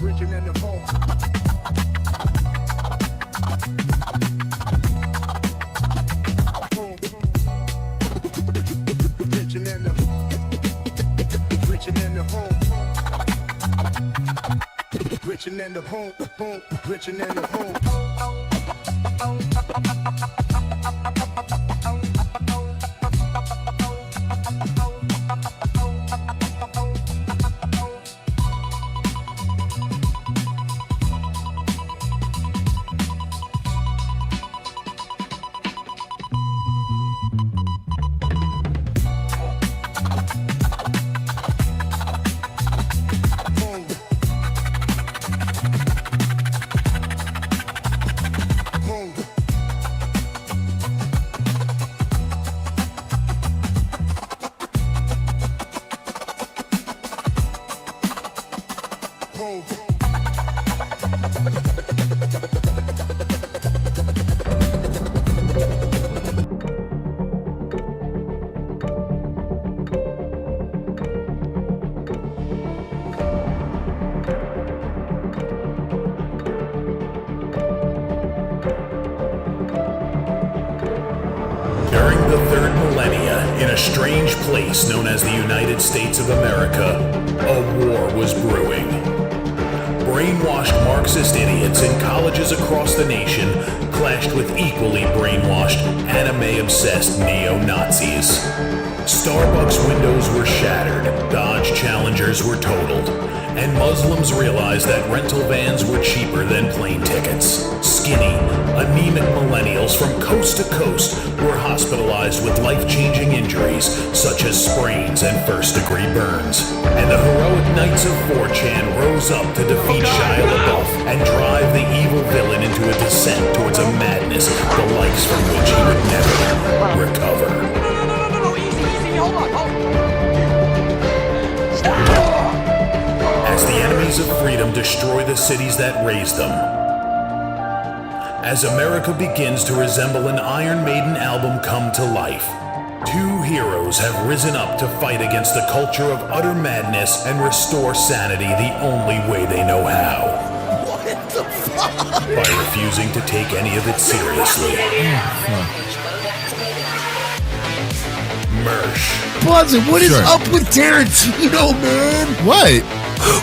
Bridging in the home. Bridging in the home. Bridging in the home. Bridging in the home. During the third millennia, in a strange place known as the United States of America, a war was brewing. Brainwashed Marxist idiots in colleges across the nation clashed with equally brainwashed, anime-obsessed neo-Nazis. Starbucks windows were shattered, Dodge Challengers were totaled, and Muslims realized that rental vans were cheaper than plane tickets. Skinny, anemic millennials from coast to coast were hospitalized with life-changing injuries such as sprains and first-degree burns. And the heroic knights of 4chan rose up to defeat Shia LaBeouf and drive the evil villain into a descent towards a madness the likes from which he would never recover. No, easy, hold on. As the enemies of freedom destroy the cities that raised them. As America begins to resemble an Iron Maiden album come to life, two heroes have risen up to fight against the culture of utter madness and restore sanity the only way they know how. What the fuck? By refusing to take any of it seriously. Mersh. Buzzin', what is up with Tarantino, man? What?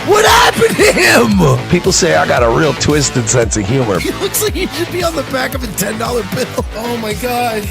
What happened to him? People say I got a real twisted sense of humor. He looks like he should be on the back of a $10 bill. Oh my God.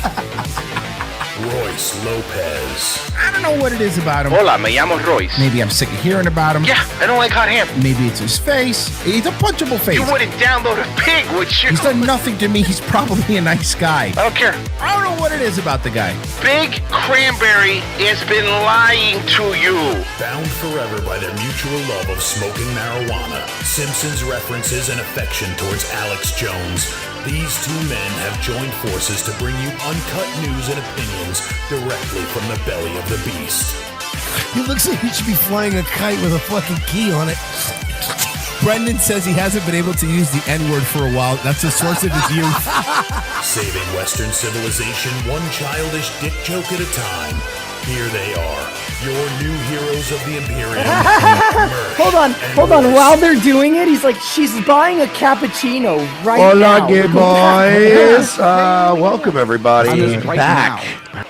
Royce Lopez. I don't know what it is about him. Hola, me llamo Royce. Maybe I'm sick of hearing about him. Yeah, I don't like hot ham. Maybe it's his face. He's a punchable face. You wouldn't download a pig, would you? He's done nothing to me. He's probably a nice guy. I don't care. I don't know what it is about the guy. Big Cranberry has been lying to you. Bound forever by their mutual love of smoking marijuana, Simpsons references and affection towards Alex Jones, these two men have joined forces to bring you uncut news and opinions directly from the belly of the beast. He looks like he should be flying a kite with a fucking key on it. Brendan says he hasn't been able to use the N-word for a while. That's the source of his youth. Saving Western civilization one childish dick joke at a time. Here they are, your new heroes of the Imperium. Hold on. While they're doing it, he's like, she's buying a cappuccino right Hola, now. good boys. Welcome everybody back.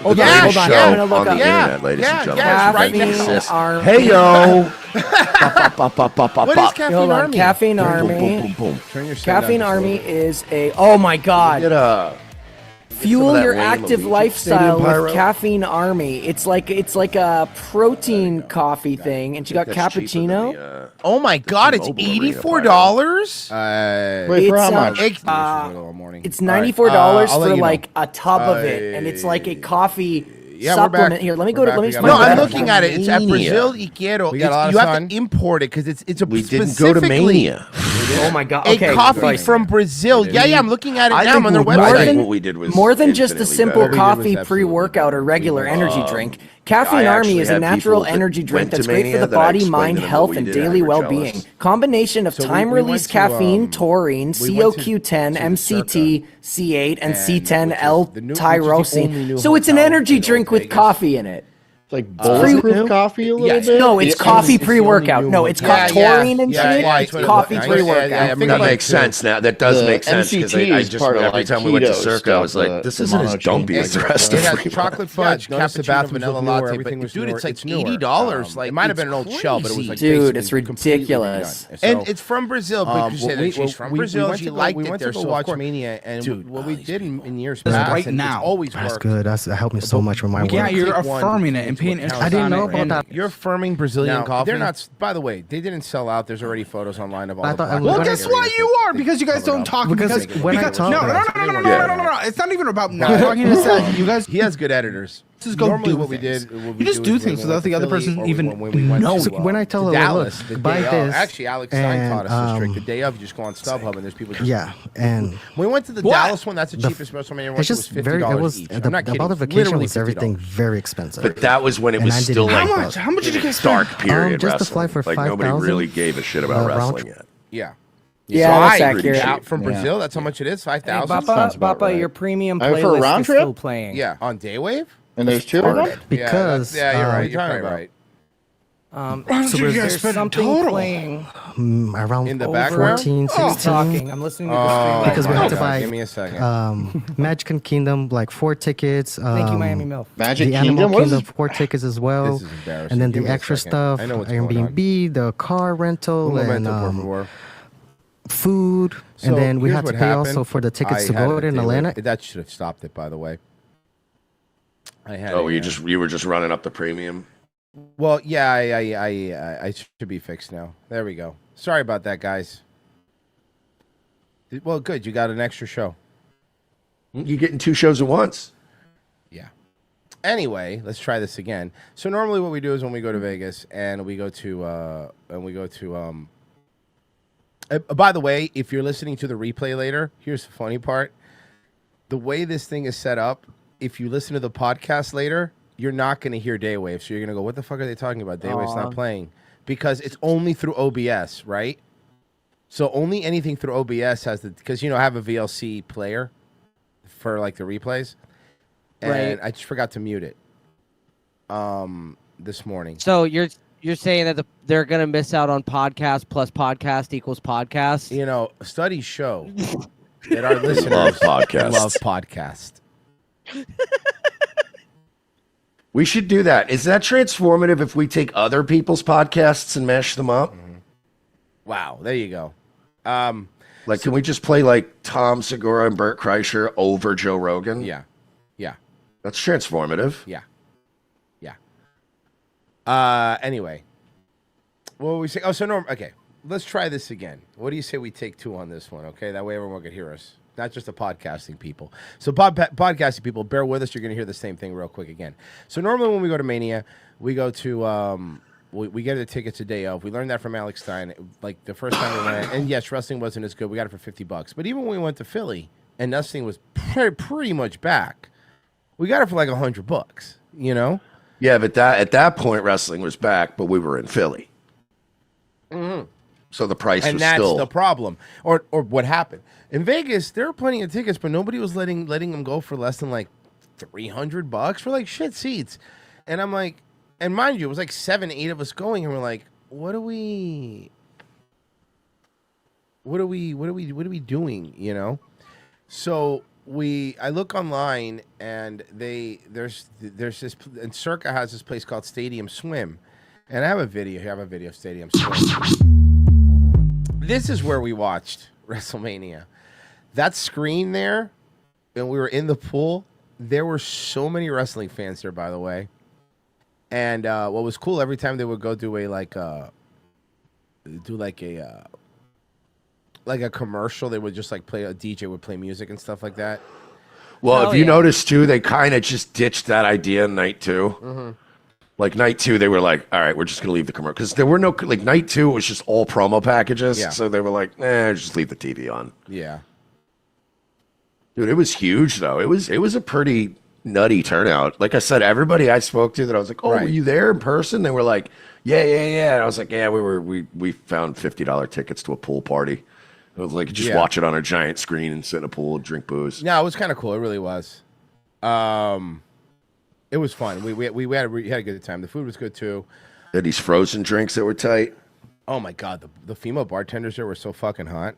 Hold on. Yeah, I'm show gonna look on the up. internet, ladies and gentlemen. right now. Exists. Army. Hey yo. What is Caffeine Hold on. Army? Caffeine Boom, Army. boom, boom, boom. Turn your sound Caffeine down just a Army little bit. is a. Oh my God. Get a Fuel that your lame active Allegiant lifestyle Stadium pyro. with Caffeine Army. It's like a protein coffee thing, and she got That's cheaper than cappuccino. the, Oh my God, it's T-Mobile Arena $84? Wait, for It's, how much? It's $94 I'll let for you know. like a tub of it, and it's like a coffee Yeah, we're supplement. back. Here, let me We're go to. back. Let me We just got No, find Mania. I'm that. looking at it. It's at Brazil y Quiero. We got a lot of You have sun. to import it because it's a we didn't go to specifically Mania. Oh my God. a Okay. coffee right. from Brazil. Yeah, I'm looking at it I now. think I'm on their what- I website. think what we did was More than just a infinitely simple better. coffee absolutely pre-workout or regular energy drink. Caffeine I Army actually is a had natural people that energy drink went to that's great for Mania the that I body, explained mind, to them health, what we and did daily and were well-being. jealous. Combination of So we time-release went to, caffeine, taurine, we went CoQ10, to MCT, C8, and and which is the new C10L-tyrosine. new So it's an hotel energy in drink Las with Vegas. coffee in it. It's like bulletproof coffee a little bit. No, it's coffee pre-workout. No, it's got taurine and shit. It's coffee pre-workout. That makes sense now. That does make sense because I just every time we went to Circa, I was like, this isn't as dumpy as the rest of it. it. It has chocolate fudge, cappuccino, vanilla latte. But dude, it's like $80. Like, it might have been an old shell, but it was like, dude, it's ridiculous. And it's from Brazil. But you say that she's from Brazil. She liked it there. So Watchmania, and what we did in years past, right now, it's always worked. That's good. That helped me so much with my work. Yeah, you're affirming it and paying. I didn't know about that. You're affirming Brazilian coffee. They're not. By the way, they didn't sell out. There's already photos online of all the. Well, guess why you are? Because you guys don't talk. Because when I talk, no. It's not even about not talking. It's that you guys. He has good editors. Just go normally do what we things. did. What you just do things without the other person even knows. When I tell her, Dallas, look, buy this. Actually, Alex Stein taught us this trick. The day of, you just go on StubHub and there's people. Just and when we went to the Dallas one, that's the cheapest WrestleMania one. It's just very. It was the about the vacation was everything very expensive. But that was when it was still like how much did you guys dark period. Just to fly for like nobody really gave a shit about wrestling yet. Yeah. Yeah, that's accurate. Out from Brazil, that's how much it is. 5,000. Bappa, your premium playlist is still playing. Yeah, on Daywave. And there's two of them? Because you're right. You're probably right. So there's something playing around in the background. 14, 16. I'm listening to the stream. Because we had to buy. Give me a second. Magic Kingdom, like 4 tickets. Thank you, Miami Milk. Magic the Kingdom, Animal Kingdom, 4 tickets as well. This is embarrassing. And then Give the me a extra second. stuff, I know what's going on. Airbnb, the car rental, and food. So and then we here's had to what pay happened. also for the tickets to I had go a in Atlanta. That should have stopped it, by the way. I had. You were just running up the premium. Well, yeah, I should be fixed now. There we go. Sorry about that, guys. Well, good. You got an extra show. You're getting 2 shows at once. Yeah. Anyway, let's try this again. So normally, what we do is when we go to Vegas and we go to by the way, if you're listening to the replay later, here's the funny part. The way this thing is set up, if you listen to the podcast later, you're not going to hear Daywave. So you're going to go, what the fuck are they talking about? Daywave's not playing. Because it's only through OBS, right? So only anything through OBS has the... Because, I have a VLC player for, like, the replays. And I just forgot to mute it this morning. So you're saying that they're going to miss out on podcast plus podcast equals podcast? Studies show that our listeners love podcast. We should do that. Is that transformative if we take other people's podcasts and mash them up? Mm-hmm. Wow, there you go. Can we just play like Tom Segura and Bert Kreischer over Joe Rogan? Yeah. That's transformative. Yeah. Anyway, what were we saying? Oh, so Norm. Okay, let's try this again. What do you say we take 2 on this one? Okay, that way everyone can hear us, not just the podcasting people. So podcasting people, bear with us. You're going to hear the same thing real quick again. So normally when we go to Mania, we go to we get the tickets a day of. We learned that from Alex Stein. Like the first time we went, and yes, wrestling wasn't as good. We got it for $50. But even when we went to Philly and wrestling was pretty much back, we got it for like $100. Yeah, but at that point, wrestling was back, but we were in Philly. Mm-hmm. So the price and was that's still... the problem. Or what happened. In Vegas, there were plenty of tickets, but nobody was letting them go for less than like $300 for like shit seats. And I'm like, and mind you, it was like 7, 8 of us going, and we're like, what are we doing, So I look online, and there's this, and Circa has this place called Stadium Swim, and I have a video here. I have a video of Stadium Swim. This is where we watched WrestleMania. That screen there, and we were in the pool. There were so many wrestling fans there, by the way. And what was cool, every time they would go do a commercial, they would just like play, a DJ would play music and stuff like that. Well, if you notice too, they kind of just ditched that idea in night 2. Mm-hmm. Like night 2, they were like, all right, we're just going to leave the commercial. Because there were no, like night 2, it was just all promo packages. Yeah. So they were like, just leave the TV on. Yeah. Dude, it was huge though. It was a pretty nutty turnout. Like I said, everybody I spoke to that I was like, were you there in person? They were like, yeah. And I was like, yeah, we found $50 tickets to a pool party. It was like, just watch it on a giant screen and sit in a pool and drink booze. No, it was kind of cool. It really was. It was fun. We had a good time. The food was good too. Had these frozen drinks that were tight. Oh my god, the female bartenders there were so fucking hot.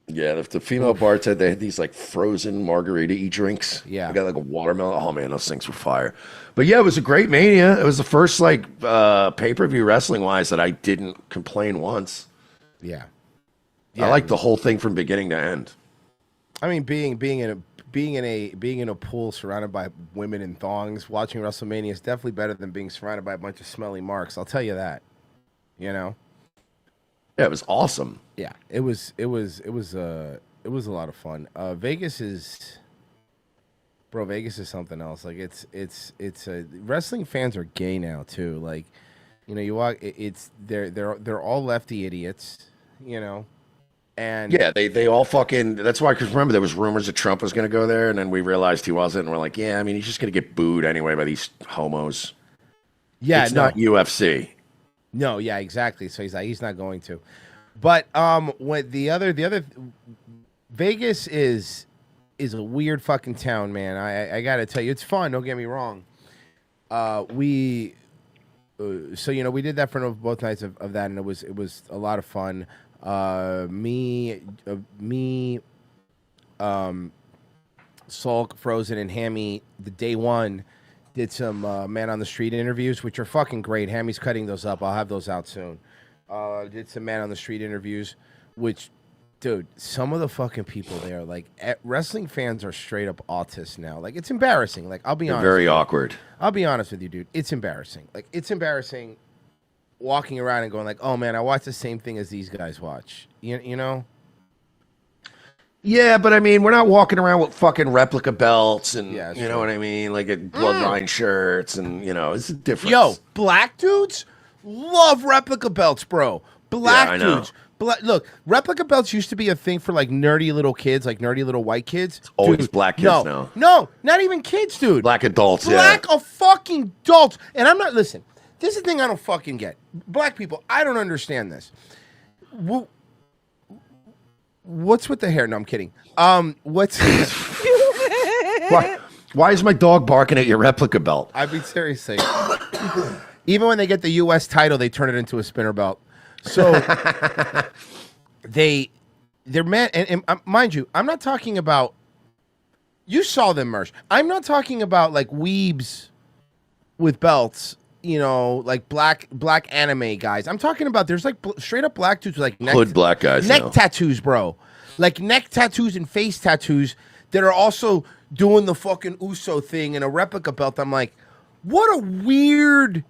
Yeah, the female bartender, they had these like frozen margarita-y drinks. Yeah. I got like a watermelon. Oh man, those things were fire. But yeah, it was a great Mania. It was the first like pay-per-view wrestling-wise that I didn't complain once. Yeah. I liked the whole thing from beginning to end. I mean, being in a pool surrounded by women in thongs, watching WrestleMania is definitely better than being surrounded by a bunch of smelly marks. I'll tell you that. You know. Yeah, it was awesome. Yeah, it was a lot of fun. Vegas is something else. Like it's wrestling fans are gay now too. Like, you know, you walk, they're all lefty idiots. You know. And yeah, they all fucking. That's why, because remember, there was rumors that Trump was going to go there, and then we realized he wasn't, and we're like, yeah, I mean, he's just going to get booed anyway by these homos. Yeah, it's not UFC. No, yeah, exactly. So he's not going to. But what the other Vegas is a weird fucking town, man. I gotta tell you, it's fun. Don't get me wrong. So you know, we did that for both nights of that, and it was a lot of fun. Sulk, Frozen, and Hammy, the day one, did some man on the street interviews, which are fucking great. Hammy's cutting those up. I'll have those out soon. Did some man on the street interviews, which, dude, some of the fucking people there, like, wrestling fans are straight up autists now. Like, it's embarrassing. Like, I'll be honest. Very awkward. I'll be honest with you, dude. It's embarrassing. Like, it's embarrassing walking around and going like, oh man, I watch the same thing as these guys watch. You know? Yeah, but I mean, we're not walking around with fucking replica belts and you know what I mean, like bloodline shirts, and you know, it's a difference. Yo, black dudes love replica belts, bro. Black dudes. Look, replica belts used to be a thing for like nerdy little kids, like nerdy little white kids. It's always black kids now. No, not even kids, dude. Black adults, Black fucking adults. And I'm not, listen, this is the thing I don't fucking get. Black people, I don't understand this. What's with the hair? No, I'm kidding. What's Why is my dog barking at your replica belt? I mean, seriously. Even when they get the U.S. title, they turn it into a spinner belt. So they're man, and mind you, I'm not talking about. You saw them, Mersh. I'm not talking about like weebs with belts. You know, like black anime guys. I'm talking about there's like straight up black dudes with like hood black guys, neck tattoos, bro. Like neck tattoos and face tattoos that are also doing the fucking Uso thing in a replica belt. I'm like, what a weird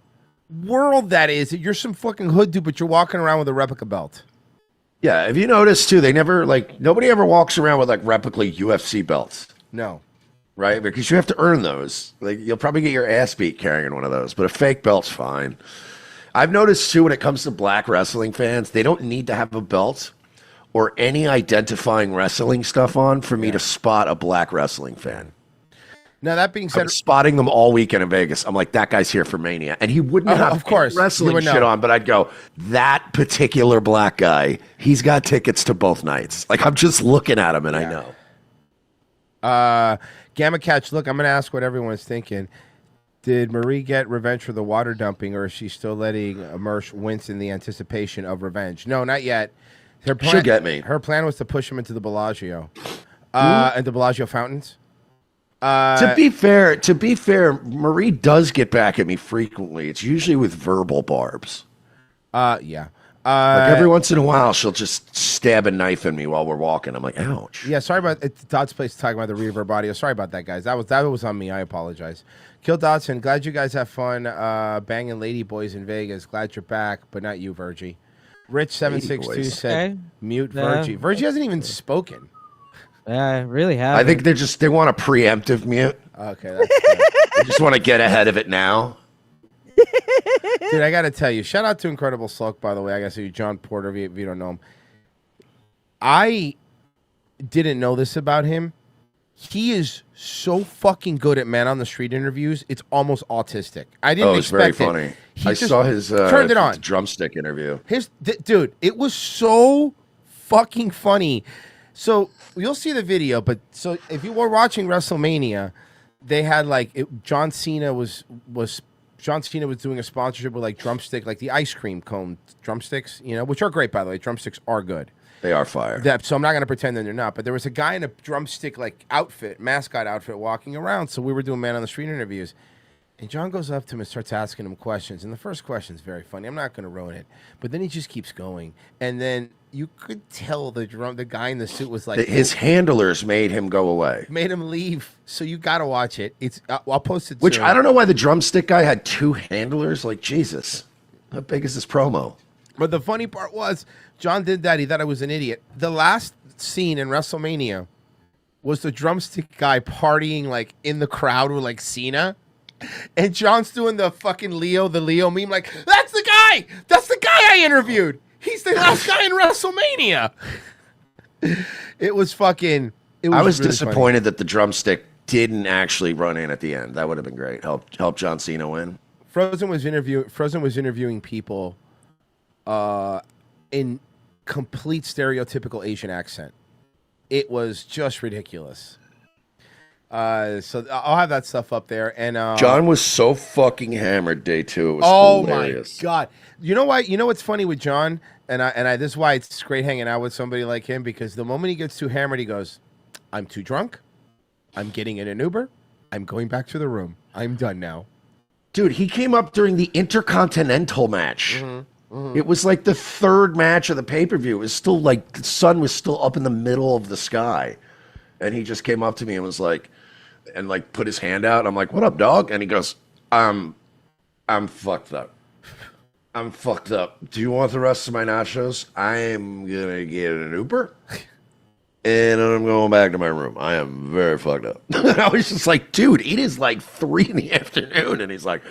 world that is. That you're some fucking hood dude, but you're walking around with a replica belt. Yeah, have you noticed too? They never nobody ever walks around with like replica UFC belts. No. Right? Because you have to earn those. Like you'll probably get your ass beat carrying one of those, but a fake belt's fine. I've noticed too when it comes to black wrestling fans, they don't need to have a belt or any identifying wrestling stuff on for me to spot a black wrestling fan. Now that being said, I'm spotting them all weekend in Vegas. I'm like, that guy's here for Mania, and he wouldn't have of course wrestling shit on, but I'd go, that particular black guy, he's got tickets to both nights. Like I'm just looking at him, and I know. Gamma Catch, look, I'm going to ask what everyone's thinking. Did Marie get revenge for the water dumping, or is she still letting Mersh wince in the anticipation of revenge? No, not yet. Her plan, she'll get me. Her plan was to push him into the Bellagio, and the Bellagio fountains. To be fair, Marie does get back at me frequently. It's usually with verbal barbs. Yeah. Like every once in a while, she'll just stab a knife in me while we're walking. I'm like, ouch. Yeah, sorry about it. Dot's place talking about the reverb audio. Sorry about that, guys. That was on me. I apologize. Kill Dotson. Glad you guys have fun banging lady boys in Vegas. Glad you're back, but not you, Virgie. Rich762 said, mute Virgie. Virgie hasn't even spoken. Yeah, I really have. I think they want a preemptive mute. Okay. That's they just want to get ahead of it now. Dude, I got to tell you, shout out to Incredible Sulk, by the way. I got to say, John Porter, if you don't know him. I didn't know this about him. He is so fucking good at man on the street interviews. It's almost autistic. I didn't expect very funny. He I saw his turned it on. Drumstick interview. Dude, it was so fucking funny. So you'll see the video, but so if you were watching WrestleMania, they had like John Cena was doing a sponsorship with like drumstick, like the ice cream cone drumsticks, which are great, by the way. Drumsticks are good. They are fire. So I'm not going to pretend that they're not. But there was a guy in a drumstick like mascot outfit, walking around. So we were doing man on the street interviews, and John goes up to him and starts asking him questions. And the first question is very funny. I'm not going to ruin it, but then he just keeps going, and then you could tell the guy in the suit was like his handlers made him go away, made him leave. So you got to watch it. I'll post it. Which soon. I don't know why the drumstick guy had 2 handlers. Like, Jesus, how big is this promo? But the funny part was, John did that. He thought I was an idiot. The last scene in Wrestlemania was the drumstick guy partying like in the crowd with like Cena, and John's doing the fucking the Leo meme, like, that's the guy. That's the guy I interviewed. He's the last guy in WrestleMania. It was fucking. I was really disappointed funny. that the drumstick didn't actually run in at the end. That would have been great. Help John Cena win. Frozen was interviewing people in complete stereotypical Asian accent. It was just ridiculous. So I'll have that stuff up there. And John was so fucking hammered day 2. It was hilarious. My God. You know why? You know what's funny with John? And I this is why it's great hanging out with somebody like him, because the moment he gets too hammered, he goes, I'm too drunk. I'm getting in an Uber. I'm going back to the room. I'm done now. Dude, he came up during the Intercontinental match. It was like the 3rd match of the pay-per-view. It was still like the sun was still up in the middle of the sky. And he just came up to me and was like, and like put his hand out. I'm like, what up, dog? And he goes, I'm fucked up. I'm fucked up. Do you want the rest of my nachos? I'm gonna get an Uber. And I'm going back to my room. I am very fucked up. I was just like, dude, it is like 3 PM. And he's like,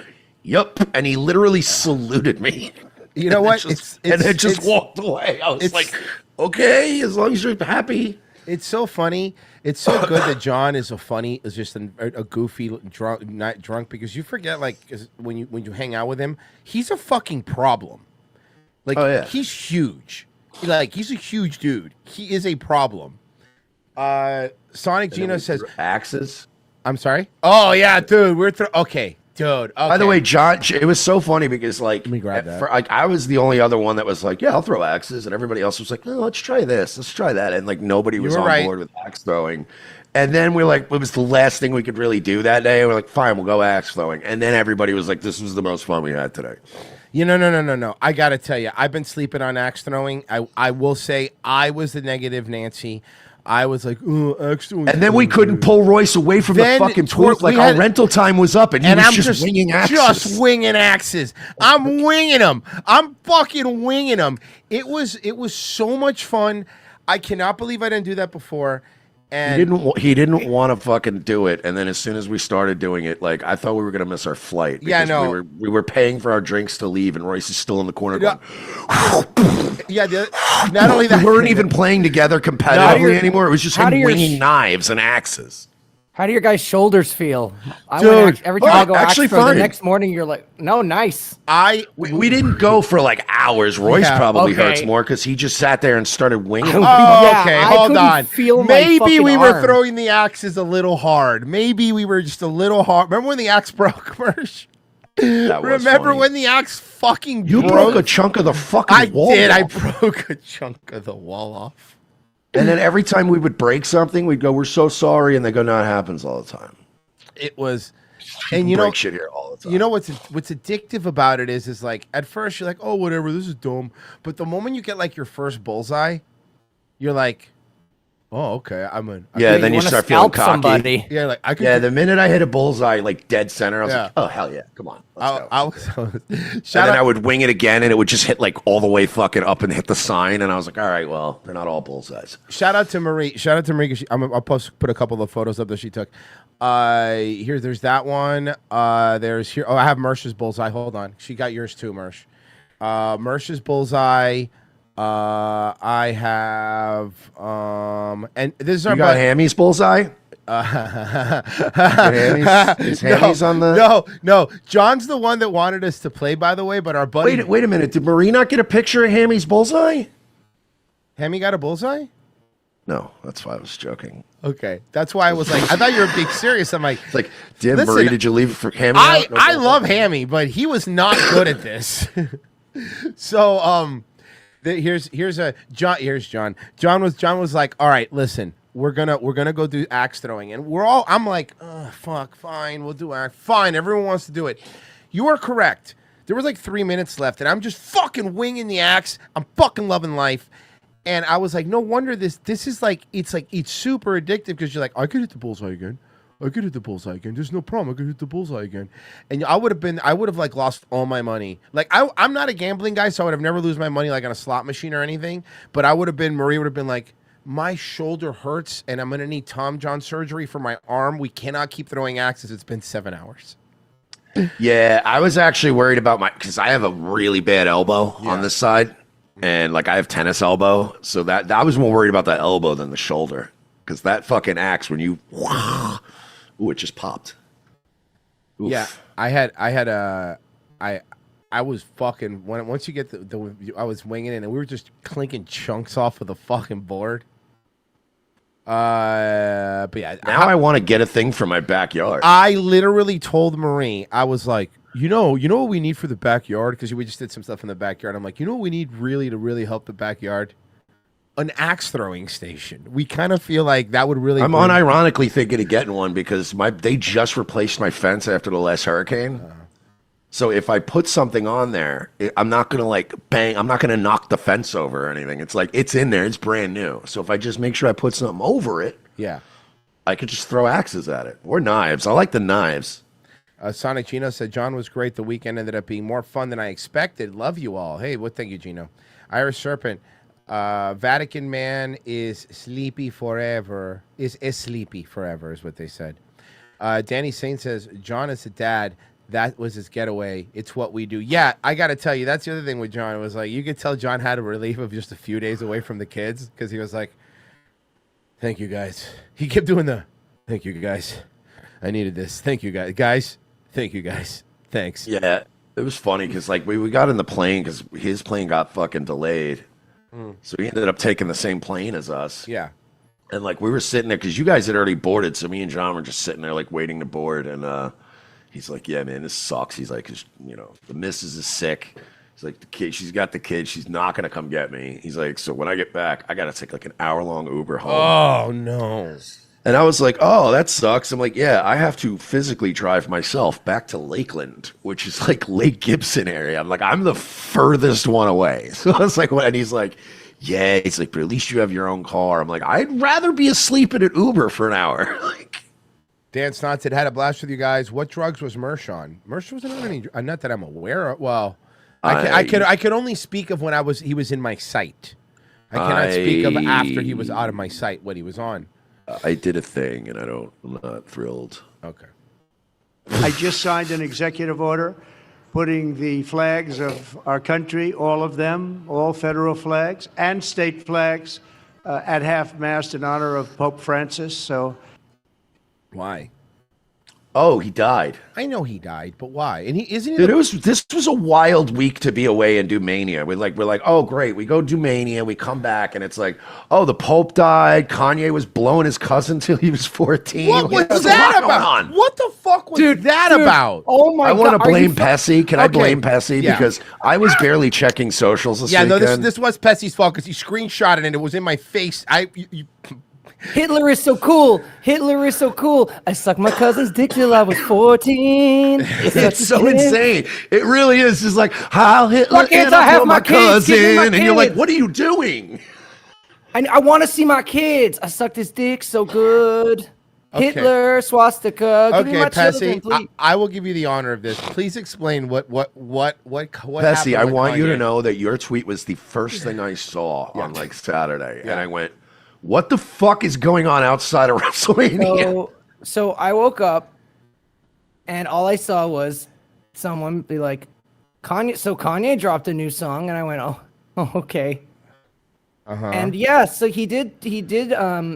yup. And he literally saluted me. You know what? And then just walked away. I was like, okay, as long as you're happy. It's so funny. It's so good that John is just a goofy drunk, because you forget, like, when you hang out with him, he's a fucking problem. Like, he's huge. Like, he's a huge dude. He is a problem. Sonic Gino says axes. I'm sorry. Oh yeah, dude. Okay. Dude. Okay. By the way, John, it was so funny because, like, let me grab that. I was the only other one that was like, yeah, I'll throw axes, and everybody else was like, no, let's try this, let's try that, and like nobody was on board with axe throwing. And then we're like, it was the last thing we could really do that day. And we're like, fine, we'll go axe throwing. And then everybody was like, this was the most fun we had today. No. I gotta tell you, I've been sleeping on axe throwing. I will say I was the negative Nancy. I was like, oh, axe throwing. And then we couldn't pull Royce away from the fucking pool. Like, our rental time was up, and he was just winging axes. Just winging axes. I'm winging them. I'm fucking winging them. It was so much fun. I cannot believe I didn't do that before. And he didn't want to fucking do it, and then as soon as we started doing it, like, I thought we were gonna miss our flight. Yeah, no, we were paying for our drinks to leave, and Royce is still in the corner. Going, not only that, we weren't even playing together competitively anymore. It was just him winging knives and axes. How do your guys' shoulders feel? Every time I go actually axe throw, the next morning you're like, no, nice. We didn't go for like hours. Royce probably hurts more because he just sat there and started winging. Okay, hold on. Maybe we were arm. throwing the axes a little hard. Maybe we were just a little hard. Remember when the axe broke, Mersh? Remember when the axe fucking broke? You broke a chunk of the fucking wall. I did. I broke a chunk of the wall off. And then every time we would break something, we'd go, we're so sorry. And they go, no, it happens all the time. It was, and you know, break shit here all the time. You know what's addictive about it is like, at first you're like, oh, whatever, this is dumb. But the moment you get like your first bullseye, you're like, oh, okay, then you start feeling cocky. Somebody. Yeah, like I could. Yeah, the minute I hit a bullseye, like dead center, I was like, oh hell yeah, come on, let's go. And then I would wing it again, and it would just hit like all the way fucking up and hit the sign, and I was like, all right, well, they're not all bullseyes. Shout out to Marie. I'll put a couple of photos up that she took. There's that one. There's here. Oh, I have Mersh's bullseye. Hold on, she got yours too, Mersh. Mersh's bullseye. I have and this is our got Hammy's bullseye. Hammy's on the no. John's the one that wanted us to play, by the way. But our buddy. Wait a minute. Did Marie not get a picture of Hammy's bullseye? Hammy got a bullseye? No, that's why I was joking. Okay, that's why I was like, I thought you were being serious. I'm like, It's like, damn, listen, Marie, did you leave it for Hammy? I love Hammy, but he was not good at this. So here's John. John was like, all right, listen, we're gonna go do axe throwing, and I'm like, oh, fuck, fine, we'll do axe. Fine, everyone wants to do it. You are correct. There was like 3 minutes left, and I'm just fucking winging the axe. I'm fucking loving life. And I was like, no wonder this is like it's super addictive because you're like, I could hit the bullseye again. There's no problem. I could hit the bullseye again. And I would have like lost all my money. Like I'm not a gambling guy, so I would have never lose my money like on a slot machine or anything. But Marie would have been like, my shoulder hurts and I'm gonna need Tom John surgery for my arm. We cannot keep throwing axes. It's been 7 hours. Yeah, I was actually worried about because I have a really bad elbow on this side. And like I have tennis elbow, so that I was more worried about the elbow than the shoulder, because that fucking axe when you, it just popped. Oof. Yeah, I was fucking once you get I was winging it and we were just clinking chunks off of the fucking board. But yeah, now I want to get a thing for my backyard. I literally told Marie, I was like, you know what we need for the backyard? Because we just did some stuff in the backyard. I'm like, you know what we need to really help the backyard? An axe throwing station. We kind of feel like that would really. I'm unironically thinking of getting one because they just replaced my fence after the last hurricane. So if I put something on there, I'm not gonna like bang. I'm not gonna knock the fence over or anything. It's like it's in there. It's brand new. So if I just make sure I put something over it, I could just throw axes at it or knives. I like the knives. Sonic Gino said, John was great. The weekend ended up being more fun than I expected. Love you all. Hey, thank you, Gino. Irish Serpent. Vatican Man is sleepy forever. Is sleepy forever is what they said. Danny Saint says, John is a dad. That was his getaway. It's what we do. Yeah, I got to tell you, that's the other thing with John. It was like, you could tell John had a relief of just a few days away from the kids because he was like, thank you, guys. He kept doing thank you, guys. I needed this. Thank you, guys. Guys. Thank you, guys. Thanks. Yeah, it was funny because like we got in the plane because his plane got fucking delayed, so he ended up taking the same plane as us. Yeah, and like we were sitting there because you guys had already boarded, so me and John were just sitting there like waiting to board, and he's like, "Yeah, man, this sucks." He's like, the missus is sick." He's like, she's got the kid. She's not gonna come get me. He's like, so when I get back, I gotta take like an hour-long Uber home. Oh no. And I was like, oh, that sucks. I'm like, yeah, I have to physically drive myself back to Lakeland, which is like Lake Gibson area. I'm like, I'm the furthest one away. So I was like, what? And he's like, yeah. He's like, but at least you have your own car. I'm like, I'd rather be asleep in an Uber for an hour. Dan Snotted had a blast with you guys. What drugs was Mersh on? Mersh wasn't on any, not that I'm aware of. Well, I could only speak of when he was in my sight. I cannot speak of after he was out of my sight what he was on. I did a thing, and I'm not thrilled. Okay. I just signed an executive order putting the flags of our country, all of them, all federal flags and state flags, at half-mast in honor of Pope Francis. So, why? Oh, he died. I know he died, but why? And isn't he? Dude, this was a wild week to be away and do Mania. We're like, oh great, we go do Mania, we come back, and it's like, oh, the Pope died. Kanye was blowing his cousin till he was 14. What was that about? What the fuck was that about? Oh my god! I want to blame Pessy. Can I blame Pessy because I was barely checking socials this weekend. No, this was Pessy's fault because he screenshotted it and it was in my face. Hitler is so cool. Hitler is so cool. I sucked my cousin's dick till I was 14. It's so insane. It really is. It's like, Heil Hitler, and I have my cousin. And you're like, what are you doing? I want to see my kids. I sucked his dick so good. Okay. Hitler, swastika. Give me my Pessy, children, please. I will give you the honor of this. Please explain what Pessy, I want you to Kanye. know that your tweet was the first thing I saw on like Saturday. And I went, what the fuck is going on outside of Wrestlemania? So I woke up and all I saw was someone be like, Kanye. So Kanye dropped a new song, and I went, oh okay. And yeah, so he did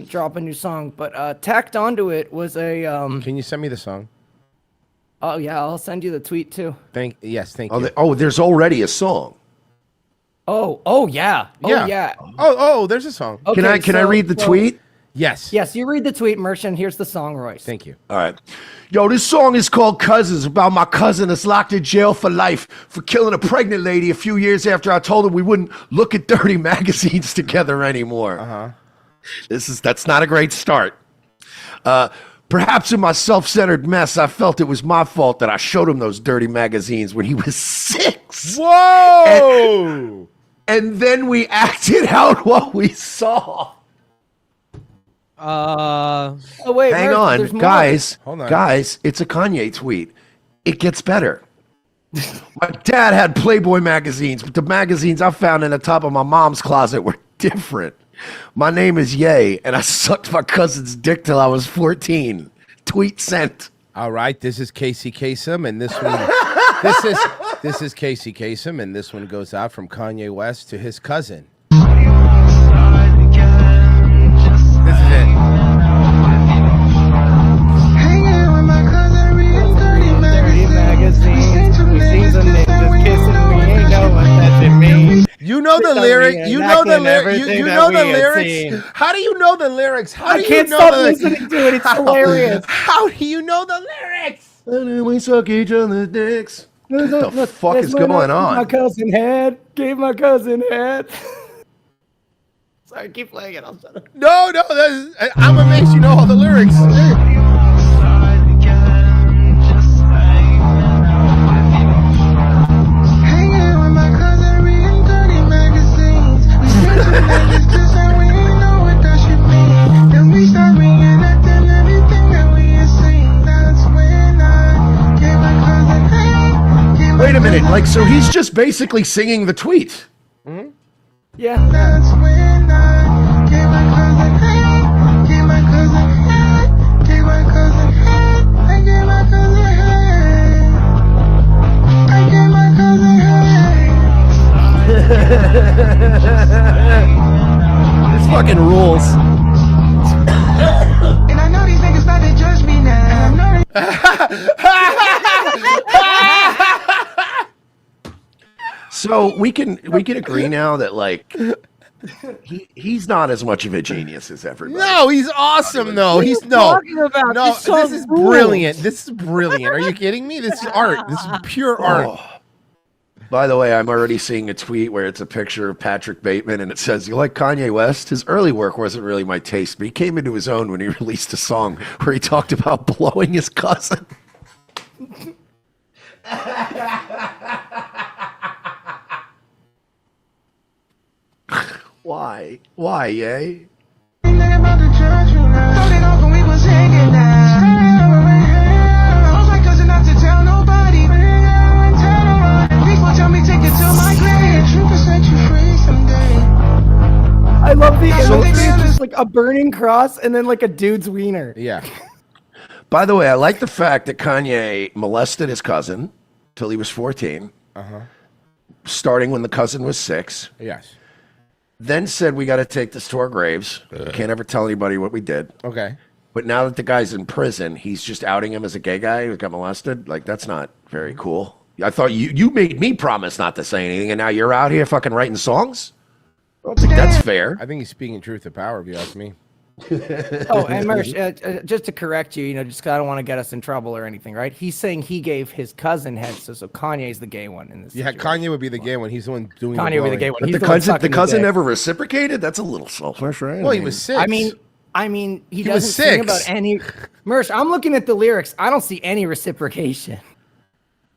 drop a new song, but tacked onto it was a. Can you send me the song? Oh yeah, I'll send you the tweet too. Thank you. There's already a song. Oh yeah. Oh yeah. Oh, there's a song. Okay, Can I read the tweet? Yes. Yes, you read the tweet, Merch, and here's the song, Royce. Thank you. All right. Yo, this song is called Cousins, about my cousin that's locked in jail for life for killing a pregnant lady a few years after I told her we wouldn't look at dirty magazines together anymore. That's not a great start. Perhaps in my self-centered mess, I felt it was my fault that I showed him those dirty magazines when he was 6. Whoa! And then we acted out what we saw. Oh wait, Hang Merch, on, there's more. guys. Hold on. Guys, it's a Kanye tweet. It gets better. My dad had Playboy magazines, but the magazines I found in the top of my mom's closet were different. My name is Ye, and I sucked my cousin's dick till I was 14. Tweet sent. All right, this is Casey Kasem, and this one, this is Casey Kasem, and this one goes out from Kanye West to his cousin. This is it. Dirty magazines. We seen some niggas kissing me. Ain't know what that shit means. You know the lyric. You know the lyric. You know the lyrics. How do you know the lyrics? How do I can't you know stop the listening to it. It's hilarious. How do you know the lyrics? And we suck each other's dicks. What the fuck is going on? My cousin head. Gave my cousin head. Sorry, keep playing it. I'll shut up. No, I'm amazed you know all the lyrics. Wait a minute, like, so he's just basically singing the tweet. Yeah. That's when I gave my cousin head, gave my cousin head, gave my cousin head, I gave my cousin head, I gave my cousin head. This fucking rules. And I know these niggas about to judge me now. So we can agree now that like he's not as much of a genius as everybody. No, he's awesome though. He's talking about? no. This This is song rules. brilliant. This is brilliant. Are you kidding me? This is art. This is pure art. Oh. By the way, I'm already seeing a tweet where it's a picture of Patrick Bateman and it says, "You like Kanye West? His early work wasn't really my taste, but he came into his own when he released a song where he talked about blowing his cousin." Why? Why, yay? I love the imagery. It's just like a burning cross and then like a dude's wiener. Yeah. By the way, I like the fact that Kanye molested his cousin till he was 14, starting when the cousin was 6. Yes. Then said, we got to take this to our graves. Can't ever tell anybody what we did. Okay. But now that the guy's in prison, he's just outing him as a gay guy who got molested. Like, that's not very cool. I thought you made me promise not to say anything, and now you're out here fucking writing songs? I don't think that's fair. I think he's speaking truth to power, if you ask me. Oh, and Mersh, just to correct you, just 'cause I don't want to get us in trouble or anything, right? He's saying he gave his cousin head, so Kanye's the gay one in this. Yeah, Kanye would be the gay one. He's the one doing Kanye would be the gay one. But He's the one cousin, sucking cousin dick. never reciprocated? That's a little selfish, right? Well, he was 6. I mean, he was doesn't sing 6. about any. Mersh, I'm looking at the lyrics. I don't see any reciprocation.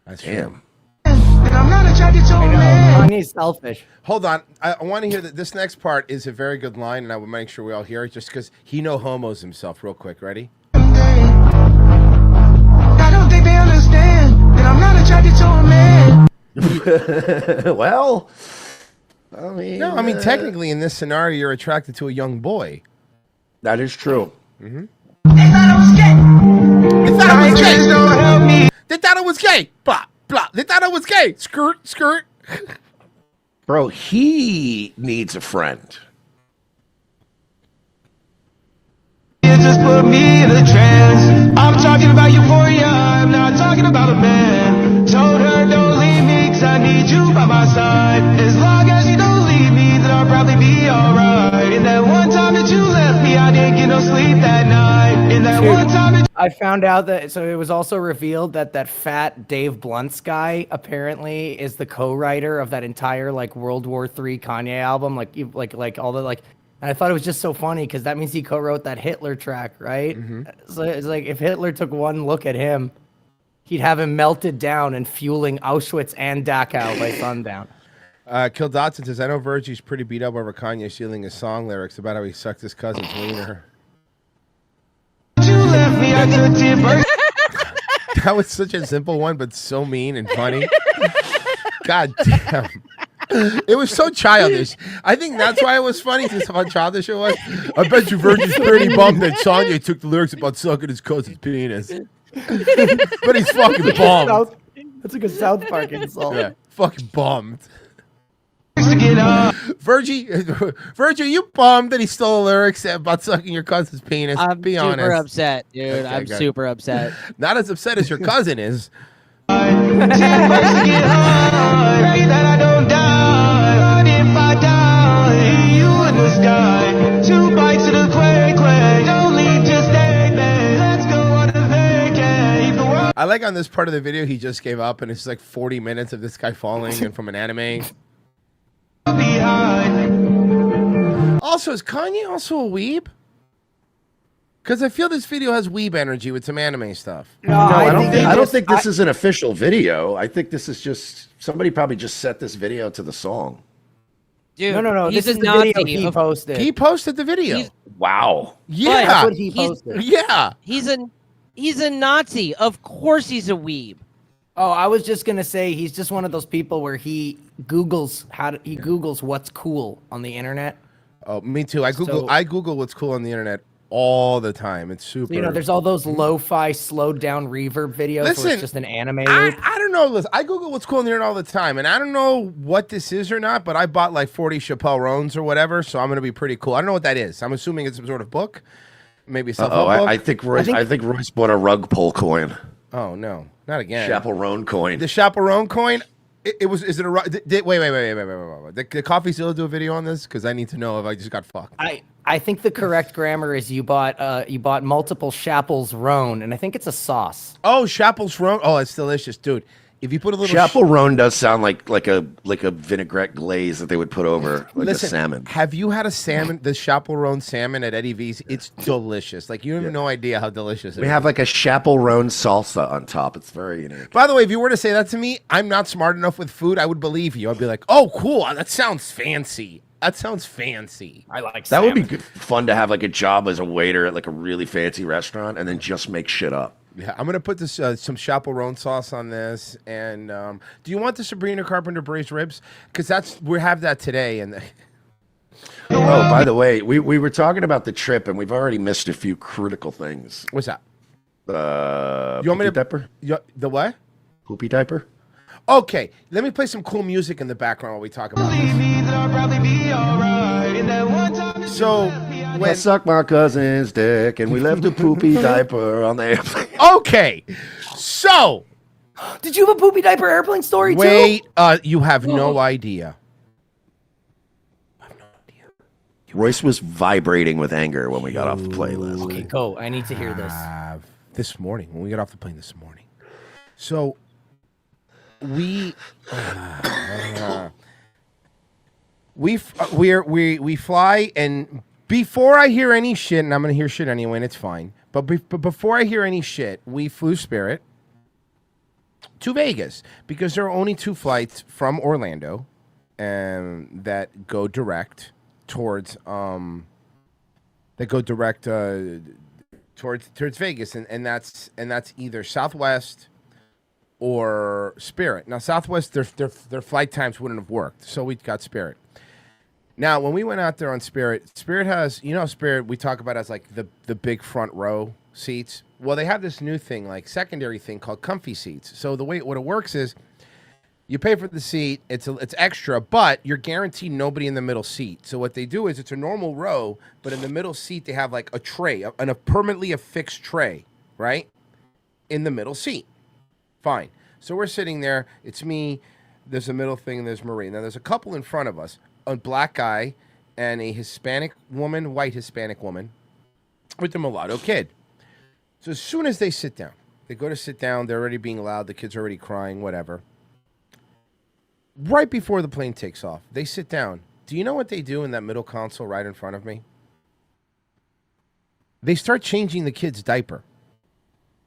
That's Damn. And I'm not attracted to a man. Kanye's selfish. Hold on. I want to hear that. This next part is a very good line, and I will make sure we all hear it just because he no homos himself. Real quick. Ready? I don't think they understand that I'm not attracted to a man. Well, I mean... No, I mean, technically, in this scenario, you're attracted to a young boy. That is true. Mm-hmm. They thought I was gay. They thought I was gay. Don't help me. They thought I was gay. Blah, blah. They thought I was gay. Skirt, skirt. Bro, he needs a friend. You just put me in a trance. I'm talking about euphoria. I'm not talking about a man. Told her don't leave me 'cause I need you by my side. As long as you don't I found out that it was also revealed that that fat Dave Blunt's guy apparently is the co-writer of that entire like World War III Kanye album, like all the like. And I thought it was just so funny because that means he co-wrote that Hitler track, right? So it's like if Hitler took one look at him, he'd have him melted down and fueling Auschwitz and Dachau by sundown. Kill Dotson says, I know Virgie's pretty beat up over Kanye stealing his song lyrics about how he sucked his cousin's wiener. That was such a simple one, but so mean and funny. God damn. It was so childish. I think that's why it was funny, just how childish it was. I bet you Virgie's pretty bummed that Kanye took the lyrics about sucking his cousin's penis. But he's fucking bummed. That's like a South Park insult. Yeah, fucking bummed. Virgie, are you bummed that he stole lyrics about sucking your cousin's penis? I'm Be super honest. upset, dude. Okay, I'm good. super upset. Not as upset as your cousin is. I like on this part of the video he just gave up and it's like 40 minutes of this guy falling and from an anime. Also, is Kanye also a weeb? Because I feel this video has weeb energy with some anime stuff. No, I don't think this is an official video. I think this is just somebody probably just set this video to the song. Dude, No. he's This is a the Nazi video he of- posted. He posted the video. Wow. Yeah. That's what he He's- posted. Yeah. He's a Nazi. Of course he's a weeb. Oh, I was just gonna say he's just one of those people where he Googles Googles what's cool on the internet. Oh, me too. I Google what's cool on the internet all the time. It's super. You know, there's all those lo-fi slowed down reverb videos where Listen, it's just an anime loop. I don't know. Listen, I Google what's cool on the internet all the time, and I don't know what this is or not, but I bought like 40 Chappelle Roans or whatever, so I'm gonna be pretty cool. I don't know what that is. I'm assuming it's some sort of book, maybe a self-help book. I think Royce bought a rug pull coin. Oh no, not again. Chaperone coin. The Chaperone coin. It was. Is it a? Wait. The Coffee Zilla do a video on this because I need to know if I just got fucked. I think the correct grammar is you bought multiple Chappell's Roan, and I think it's a sauce. Oh, Chappell's Roan. Oh, it's delicious, dude. If you put a little Chaperone does sound like a vinaigrette glaze that they would put over a salmon. Have you had a salmon, the Chaperone salmon at Eddie V's? It's delicious. Like you have no idea how delicious it is. We have like a Chaperone salsa on top. It's very unique. By the way, if you were to say that to me, I'm not smart enough with food. I would believe you. I'd be like, oh, cool. That sounds fancy. That sounds fancy. I like that. Would be good, fun to have like a job as a waiter at like a really fancy restaurant and then just make shit up. Yeah, I'm gonna put this some Chaperone sauce on this. And do you want the Sabrina Carpenter braised ribs? Because we have that today. And oh, by the way, we were talking about the trip and we've already missed a few critical things. What's that? You want me to diaper? The what? Poopy diaper. Okay, let me play some cool music in the background while we talk about this. So, I sucked my cousin's dick and we left a poopy diaper on the airplane. Okay, so did you have a poopy diaper airplane story too? Wait, you have no idea. Royce was vibrating with anger when we got off the playlist. Okay, go. I need to hear this. This morning, when we got off the plane this morning. So we fly, and before I hear any shit, and I'm gonna hear shit anyway, and it's fine. But before I hear any shit, we flew Spirit to Vegas because there are only 2 flights from Orlando, that go direct towards towards Vegas, and that's either Southwest or Spirit. Now Southwest, their flight times wouldn't have worked, so we got Spirit. Now when we went out there on Spirit has, Spirit we talk about as like the big front row seats. Well, they have this new thing, like secondary thing called comfy seats. So what it works is you pay for the seat, it's extra, but you're guaranteed nobody in the middle seat. So what they do is it's a normal row, but in the middle seat they have like a tray, a permanently affixed tray, right? In the middle seat. Fine. So we're sitting there, it's me, there's a middle thing, and there's Marie. Now there's a couple in front of us, a black guy and a Hispanic woman, white Hispanic woman, with a mulatto kid. So as soon as they sit down, they go to sit down, they're already being loud, the kids are already crying, whatever. Right before the plane takes off, they sit down. Do you know what they do in that middle console right in front of me? They start changing the kid's diaper.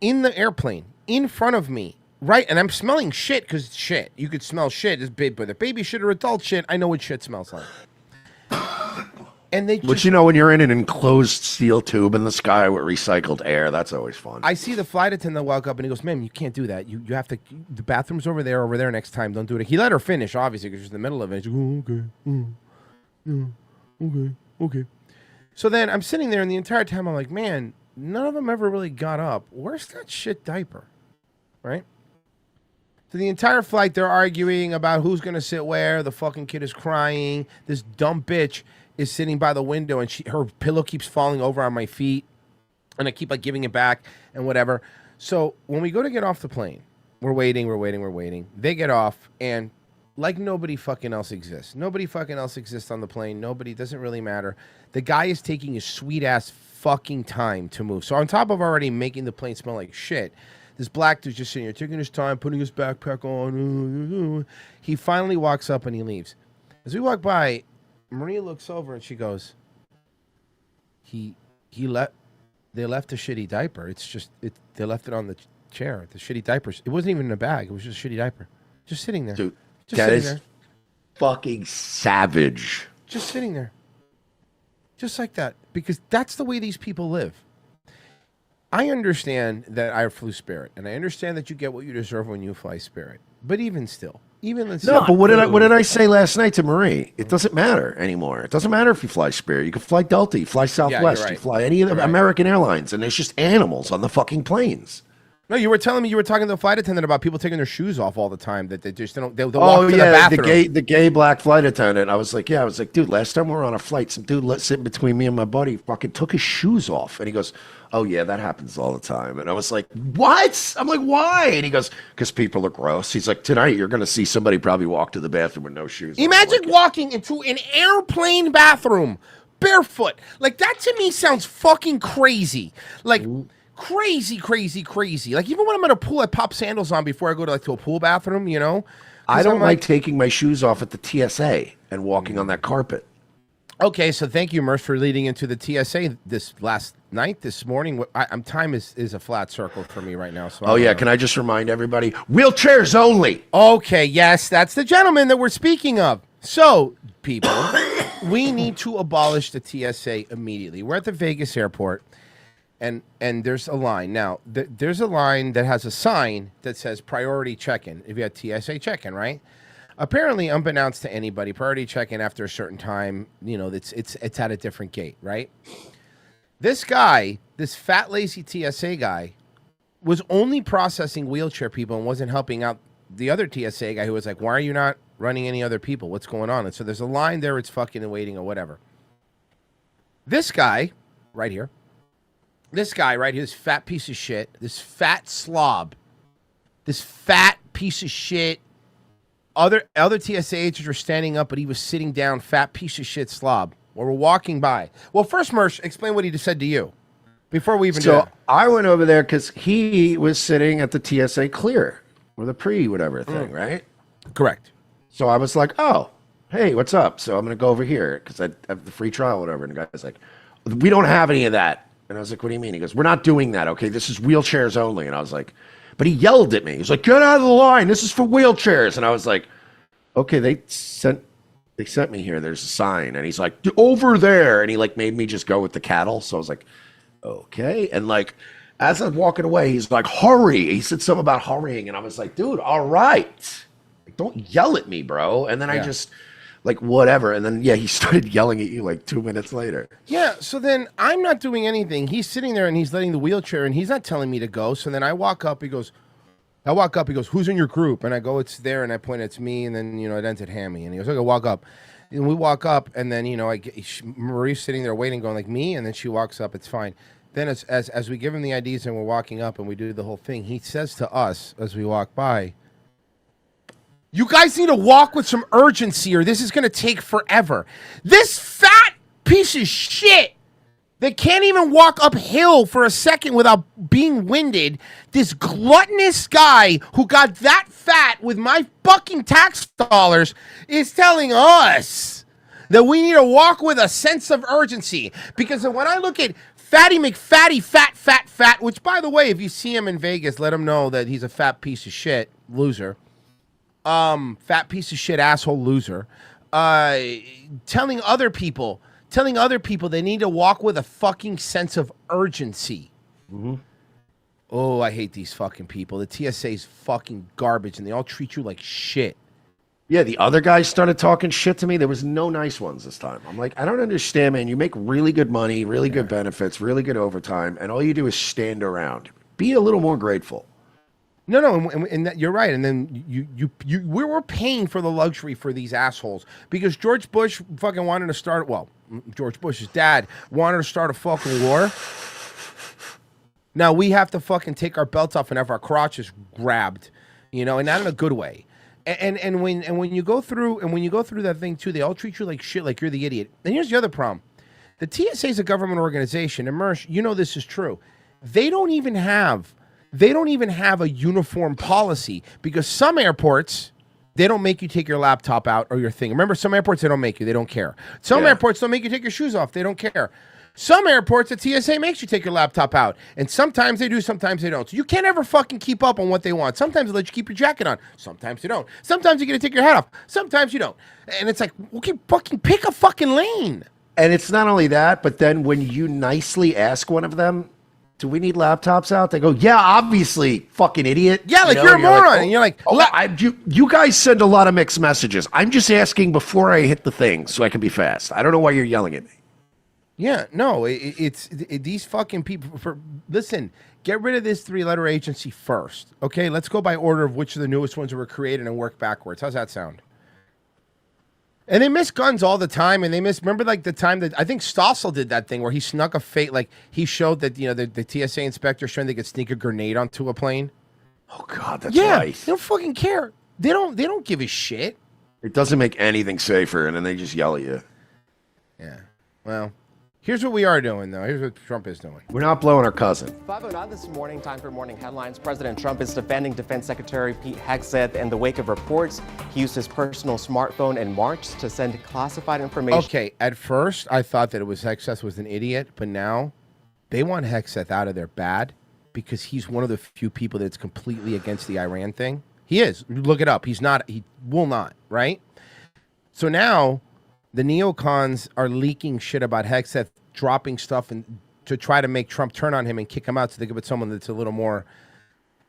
In the airplane, in front of me, right? And I'm smelling shit, because it's shit. You could smell shit. It's big, whether baby shit or adult shit, I know what shit smells like. And they But you know, when you're in an enclosed steel tube in the sky with recycled air, that's always fun. I see the flight attendant walk up and he goes, "Ma'am, you can't do that. You have to. The bathroom's over there next time. Don't do it." He let her finish, obviously, because she's in the middle of it. She's like, okay. So then I'm sitting there, and the entire time I'm like, man, none of them ever really got up. Where's that shit diaper? Right? So the entire flight, they're arguing about who's going to sit where. The fucking kid is crying. This dumb bitch is sitting by the window, and her pillow keeps falling over on my feet, and I keep like giving it back and whatever. So when we go to get off the plane, we're waiting. They get off, and like nobody fucking else exists. Nobody fucking else exists on the plane. Nobody, doesn't really matter. The guy is taking his sweet ass fucking time to move. So on top of already making the plane smell like shit, this black dude's just sitting here taking his time, putting his backpack on. He finally walks up and he leaves. As we walk by, Maria looks over and she goes, they left a shitty diaper. It's just, they left it on the chair. The shitty diapers. It wasn't even in a bag. It was just a shitty diaper. Just sitting there. Dude, just that sitting is there. Fucking savage. Just sitting there. Just like that. Because that's the way these people live. I understand that I flew Spirit, and I understand that you get what you deserve when you fly Spirit. But even still, but what did I say last night to Marie? It doesn't matter anymore. It doesn't matter if you fly Spirit. You can fly Delta, you fly Southwest, right. you fly any of the American Airlines, and there's just animals on the fucking planes. No, you were telling me you were talking to the flight attendant about people taking their shoes off all the time. That they just don't. They'll walk to the bathroom. the gay black flight attendant. I was like, dude, last time we were on a flight, some dude sitting between me and my buddy fucking took his shoes off, and he goes, "Oh yeah, that happens all the time." And I was like, "What?" I'm like, "Why?" And he goes, "Because people are gross." He's like, "Tonight you're gonna see somebody probably walk to the bathroom with no shoes." Imagine walking into an airplane bathroom barefoot. Like that to me sounds fucking crazy. Like. Crazy. Like even when I'm in a pool, I pop sandals on before I go to a pool bathroom, you know? I don't like taking my shoes off at the TSA and walking on that carpet. Okay, so thank you, Murph, for leading into the TSA this morning. Time is a flat circle for me right now. So Can I just remind everybody, wheelchairs only. Okay, yes, that's the gentleman that we're speaking of. So, people, we need to abolish the TSA immediately. We're at the Vegas airport. And there's a line. Now, there's a line that has a sign that says priority check-in. If you had TSA check-in, right? Apparently, unbeknownst to anybody, priority check-in after a certain time, it's at a different gate, right? This guy, this fat, lazy TSA guy, was only processing wheelchair people and wasn't helping out the other TSA guy who was like, "Why are you not running any other people? What's going on?" And so there's a line there. It's fucking waiting or whatever. This guy, right here. This guy right here, this fat piece of shit, this fat slob, this fat piece of shit. Other TSA agents were standing up, but he was sitting down, fat piece of shit slob. While we're walking by. Well, first, Mersh, explain what he just said to you before we even. So I went over there because he was sitting at the TSA clear or the whatever thing, right? Correct. So I was like, "Oh, hey, what's up?" So I'm gonna go over here because I have the free trial, or whatever. And the guy's like, "We don't have any of that." And I was like, "What do you mean?" He goes, "We're not doing that, okay? This is wheelchairs only." And I was like, but he yelled at me. He's like, "Get out of the line. This is for wheelchairs." And I was like, "Okay, they sent me here. There's a sign." And he's like, "Over there." And he made me just go with the cattle. So I was like, "Okay." And as I'm walking away, he's like, "Hurry." He said something about hurrying. And I was like, "Dude, all right. Don't yell at me, bro." And then I just whatever. And then, he started yelling at you 2 minutes later. Yeah. So then I'm not doing anything. He's sitting there and he's letting the wheelchair and he's not telling me to go. So then I walk up. He goes, "Who's in your group?" And I go, "It's there." And I point, "It's me." And then, it ends at Hammy. And he goes, "Okay, walk up." And we walk up and then, Marie's sitting there waiting, going "Me." And then she walks up. It's fine. Then as we give him the IDs and we're walking up and we do the whole thing, he says to us as we walk by, "You guys need to walk with some urgency or this is going to take forever." This fat piece of shit They can't even walk uphill for a second without being winded. This gluttonous guy who got that fat with my fucking tax dollars is telling us that we need to walk with a sense of urgency. Because when I look at Fatty McFatty, fat, which, by the way, if you see him in Vegas, let him know that he's a fat piece of shit loser. Fat piece of shit asshole loser. Telling other people they need to walk with a fucking sense of urgency. Mm-hmm. Oh, I hate these fucking people. The TSA's fucking garbage, and they all treat you like shit. Yeah, the other guys started talking shit to me. There was no nice ones this time. I'm like, I don't understand, man. You make really good money, really good benefits, really good overtime, and all you do is stand around. Be a little more grateful. No, and that, you're right. And then we're paying for the luxury for these assholes because George Bush fucking wanted to start. Well, George Bush's dad wanted to start a fucking war. Now we have to fucking take our belts off and have our crotches grabbed, and not in a good way. And when you go through that thing too, they all treat you like shit, like you're the idiot. And here's the other problem: the TSA is a government organization, and Mersh, this is true. They don't even have a uniform policy because some airports, they don't make you take your laptop out or your thing. Remember, some airports, they don't make you. They don't care. Some airports don't make you take your shoes off. They don't care. Some airports, the TSA makes you take your laptop out. And sometimes they do, sometimes they don't. So you can't ever fucking keep up on what they want. Sometimes they let you keep your jacket on. Sometimes you don't. Sometimes you get to take your hat off. Sometimes you don't. And it's like, okay, fucking pick a fucking lane. And it's not only that, but then when you nicely ask one of them, do we need laptops out? They go, yeah, obviously, fucking idiot. Yeah, like you're a moron. Like, and you're like, you guys send a lot of mixed messages. I'm just asking before I hit the thing so I can be fast. I don't know why you're yelling at me. Yeah, no, it's these fucking people. Listen, get rid of this 3-letter agency first. Okay, let's go by order of which of the newest ones were created and work backwards. How's that sound? And they miss guns all the time, and remember like the time that I think Stossel did that thing where he snuck a fake, like he showed that the TSA inspector showing they could sneak a grenade onto a plane. Oh God, that's right. They don't fucking care. They don't give a shit. It doesn't make anything safer, and then they just yell at you. Yeah. Well, here's what we are doing, though. Here's what Trump is doing. We're not blowing our cousin. 5:09 this morning, time for morning headlines. President Trump is defending Defense Secretary Pete Hegseth in the wake of reports he used his personal smartphone in March to send classified information. Okay, at first I thought that it was Hegseth was an idiot, but now they want Hegseth out of there bad because he's one of the few people that's completely against the Iran thing. He is. Look it up. He will not, right? So now the neocons are leaking shit about Hegseth dropping stuff and to try to make Trump turn on him and kick him out so they can put someone that's a little more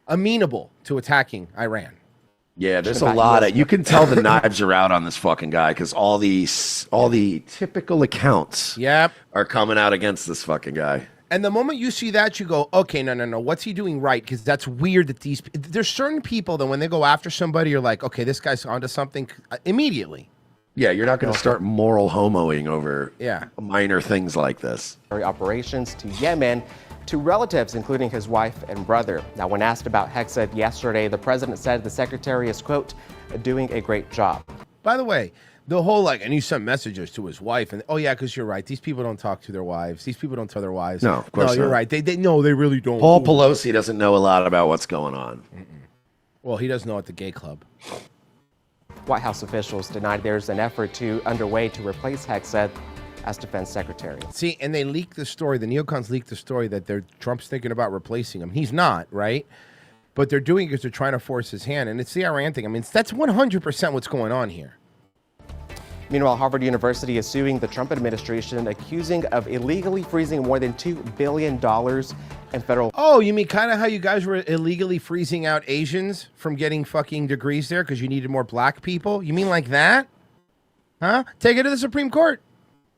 amenable to attacking Iran. Yeah, there's a lot of, you can tell the knives are out on this fucking guy because all the typical accounts are coming out against this fucking guy. And the moment you see that, you go, okay, no, what's he doing right? Because that's weird that there's certain people that when they go after somebody, you're like, okay, this guy's onto something immediately. Yeah, you're not going to start moral homoing over Yeah. minor things like this. Operations to Yemen to relatives, including his wife and brother. Now, when asked about Hegseth yesterday, the president said the secretary is, quote, doing a great job. By the way, the whole, like, and he sent messages to his wife, and, oh, yeah, because you're right. These people don't talk to their wives. These people don't tell their wives. No, of course No, you're not. right. They really don't. Paul Pelosi doesn't know a lot about what's going on. Well, he does know at the gay club. White House officials denied there's an effort underway to replace Hegseth as defense secretary. See, and they leaked the story. The neocons leaked the story that Trump's thinking about replacing him. He's not, right? But they're doing it because they're trying to force his hand. And it's the Iran thing. I mean, that's 100% what's going on here. Meanwhile, Harvard University is suing the Trump administration, accusing of illegally freezing more than $2 billion in federal. Oh, you mean kind of how you guys were illegally freezing out Asians from getting fucking degrees there because you needed more black people? You mean like that? Huh? Take it to the Supreme Court.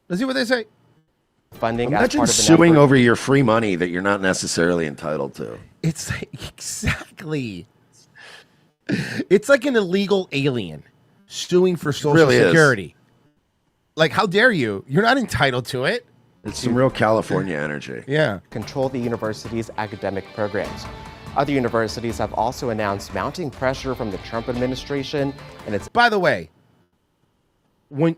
Let's see what they say. Funding Imagine as part of suing an effort. over your free money that you're not necessarily entitled to. It's like, exactly. It's like an illegal alien suing for Social really is. Security. Like, how dare you? You're not entitled to it. It's some real California energy. Yeah. Control the university's academic programs. Other universities have also announced mounting pressure from the Trump administration, and it's. By the way, when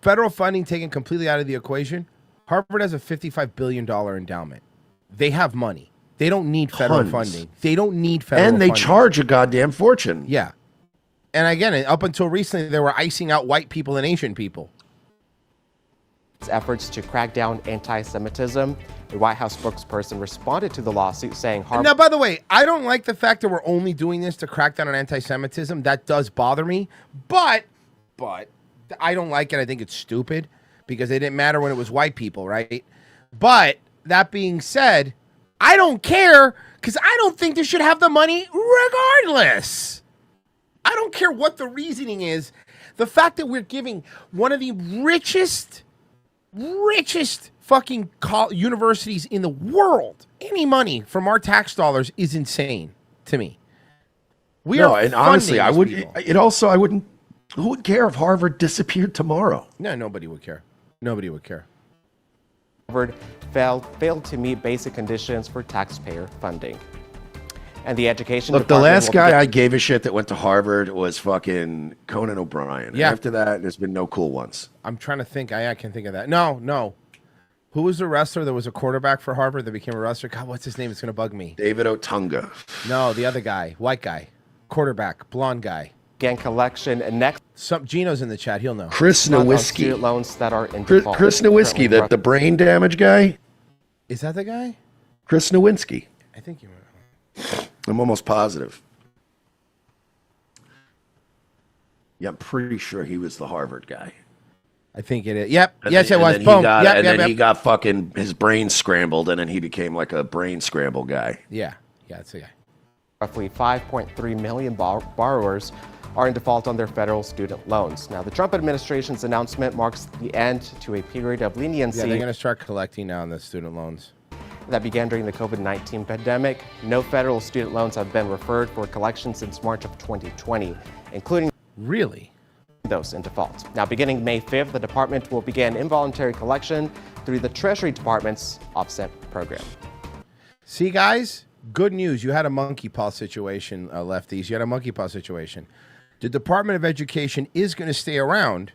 federal funding taken completely out of the equation, Harvard has a $55 billion endowment. They have money. They don't need federal Tons. funding. They don't need federal And they funding. charge a goddamn fortune. Yeah. And again, up until recently, they were icing out white people and Asian people. Efforts to crack down anti-Semitism. The White House spokesperson responded to the lawsuit saying Harvard... Now, by the way, I don't like the fact that we're only doing this to crack down on anti-Semitism. That does bother me. But I don't like it. I think it's stupid because it didn't matter when it was white people, right? But that being said, I don't care because I don't think they should have the money regardless. I don't care what the reasoning is. The fact that we're giving one of the richest fucking universities in the world any money from our tax dollars is insane to me. And honestly, I wouldn't. Who would care if Harvard disappeared tomorrow? No, nobody would care. Nobody would care. Harvard failed to meet basic conditions for taxpayer funding. And the education Look, the department last will guy begin- I gave a shit that went to Harvard was fucking Conan O'Brien. Yeah. After that, there's been no cool ones. I'm trying to think. I can think of that. No. Who was the wrestler that was a quarterback for Harvard that became a wrestler? God, what's his name? It's going to bug me. David Otunga. No, the other guy. White guy. Quarterback. Blonde guy. Again, collection next. Gino's in the chat. He'll know. Chris month on Nowinski. student loans that are in Chris default. Nowinski, Currently the brain damage guy. Is that the guy? Chris Nowinski. I think you were. I'm almost positive. Yeah, I'm pretty sure he was the Harvard guy. I think it is. Yep. And Yes, then- it was. and then he Boom. got- Yep, and yep, then he yep. got fucking his brain scrambled, and then he became like a brain scramble guy. Yeah, that's the guy. Roughly 5.3 million borrowers are in default on their federal student loans. Now, the Trump administration's announcement marks the end to a period of leniency Yeah, they're going to start collecting now on the student loans. that began during the COVID-19 pandemic. No federal student loans have been referred for collection since March of 2020, including really those in default. Now, beginning May 5th, the department will begin involuntary collection through the Treasury Department's offset program. See, guys, good news. You had a monkeypaw situation, lefties. You had a monkeypaw situation. The Department of Education is going to stay around,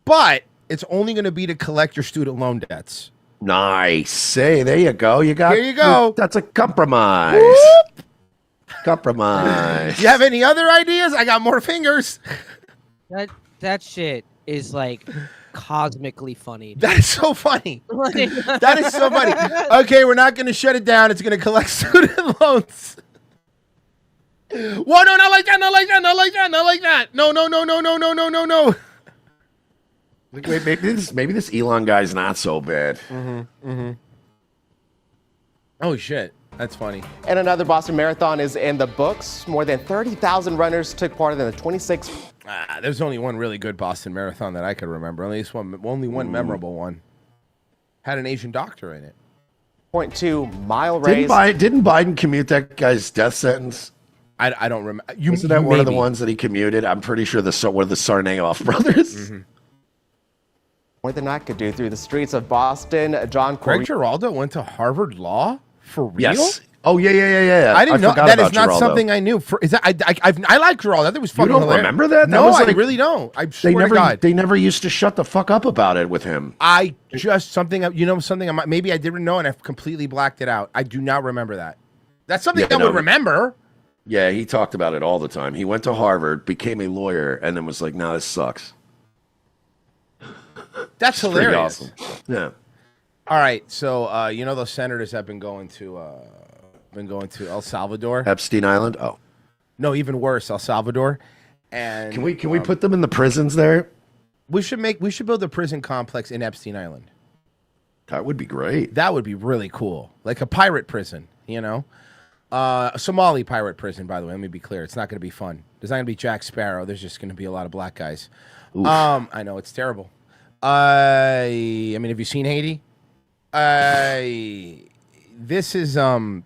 but it's only going to be to collect your student loan debts. Nice. Hey, there you go. There you go. That's a compromise. Compromise. You have any other ideas? I got more fingers. That shit is like cosmically funny. That is so funny. That is so funny. Okay, we're not going to shut it down. It's going to collect student loans. Whoa, no, not like that, not like that, not like that, not like that. No. Wait, maybe this Elon guy's not so bad. Oh, shit. That's funny. And another Boston Marathon is in the books. More than 30,000 runners took part in the 26th. There's only one really good Boston Marathon that I could remember. Only one memorable one. Had an Asian doctor in it. 0.2-mile race. Didn't Biden commute that guy's death sentence? I don't remember. Isn't that one of the ones that he commuted? I'm pretty sure one of the Sarnaoff brothers. More than I could do through the streets of Boston. John Greg Giraldo went to Harvard Law for real? Yes. Oh yeah. I didn't know forgot that about is not Giraldo. something I knew. I like Giraldo. That was fucking You don't hilarious. remember that? No, was I really don't. I They swear to God. They never used to shut the fuck up about it with him. Something maybe I didn't know and I've completely blacked it out. I do not remember that. That's something I would remember. Yeah, he talked about it all the time. He went to Harvard, became a lawyer, and then was like, "Nah, this sucks." That's Pretty hilarious. awesome. Yeah. All right, so those senators have been going to El Salvador, Epstein Island. Oh, no, even worse, El Salvador. And can we put them in the prisons there? We should build a prison complex in Epstein Island. That would be great. That would be really cool, like a pirate prison. A Somali pirate prison. By the way, let me be clear, it's not going to be fun. There's not going to be Jack Sparrow. There's just going to be a lot of black guys. Oof. I know it's terrible. I mean, have you seen Haiti? This is one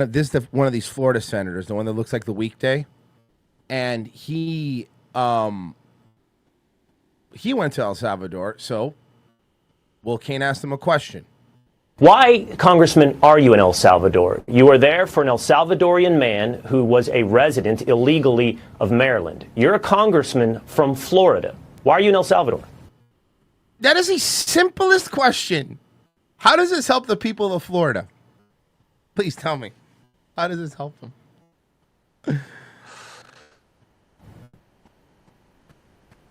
of these Florida senators, the one that looks like the weekday, and he went to El Salvador. So, Kane asked him a question. Why, Congressman, are you in El Salvador? You are there for an El Salvadorian man who was a resident illegally of Maryland. You're a congressman from Florida. Why are you in El Salvador? That is the simplest question. How does this help the people of Florida? Please tell me. How does this help them?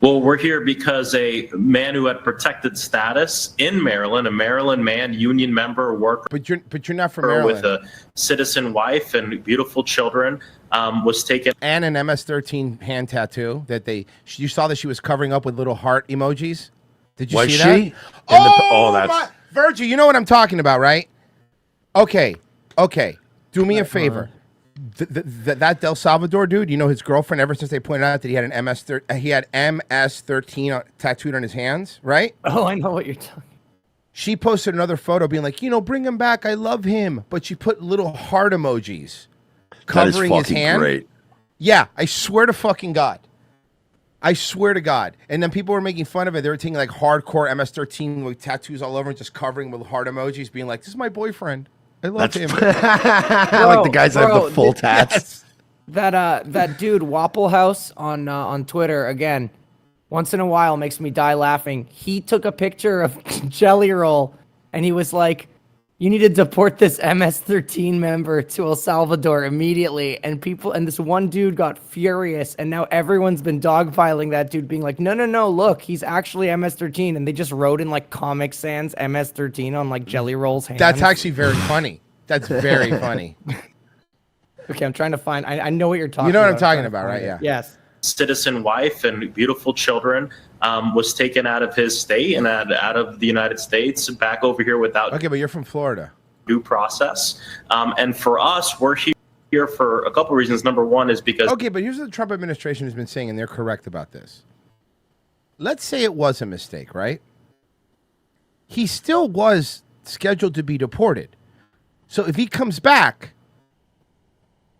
Well, we're here because a man who had protected status in Maryland, a Maryland man, union member, worker, but you're not from Maryland, with a citizen wife and beautiful children, was taken. And an MS-13 hand tattoo that you saw that she was covering up with little heart emojis. Did you see that? That's Virgil, you know what I'm talking about, right? Okay. Do me a favor. That Del Salvador dude, you know his girlfriend. Ever since they pointed out that he had an MS-13 tattooed on his hands, right? Oh, I know what you're talking. She posted another photo, being like, bring him back. I love him, but she put little heart emojis covering his hand. Great. Yeah, I swear to fucking God. I swear to God. And then people were making fun of it. They were taking like hardcore MS-13 with tattoos all over and just covering with heart emojis, being like, "This is my boyfriend. I love him." Like the guys that have the full tats. Yes. That dude Wapplehouse on Twitter, again, once in a while makes me die laughing. He took a picture of Jelly Roll and he was like, "You need to deport this MS-13 member to El Salvador immediately." And this one dude got furious, and now everyone's been dogpiling that dude, being like, no, look, he's actually MS-13. And they just wrote in like Comic Sans MS-13 on like Jelly Roll's hands. That's actually very funny. That's very funny. Okay, I'm trying to find, I know what you're talking about. You know what I'm talking about, right? Yeah. Yes. Citizen wife and beautiful children, was taken out of his state and out of the United States back over here without. Okay, but you're from Florida. Due process, and for us, we're here for a couple reasons. Number one is because. Okay, but here's what the Trump administration has been saying, and they're correct about this. Let's say it was a mistake, right? He still was scheduled to be deported. So if he comes back,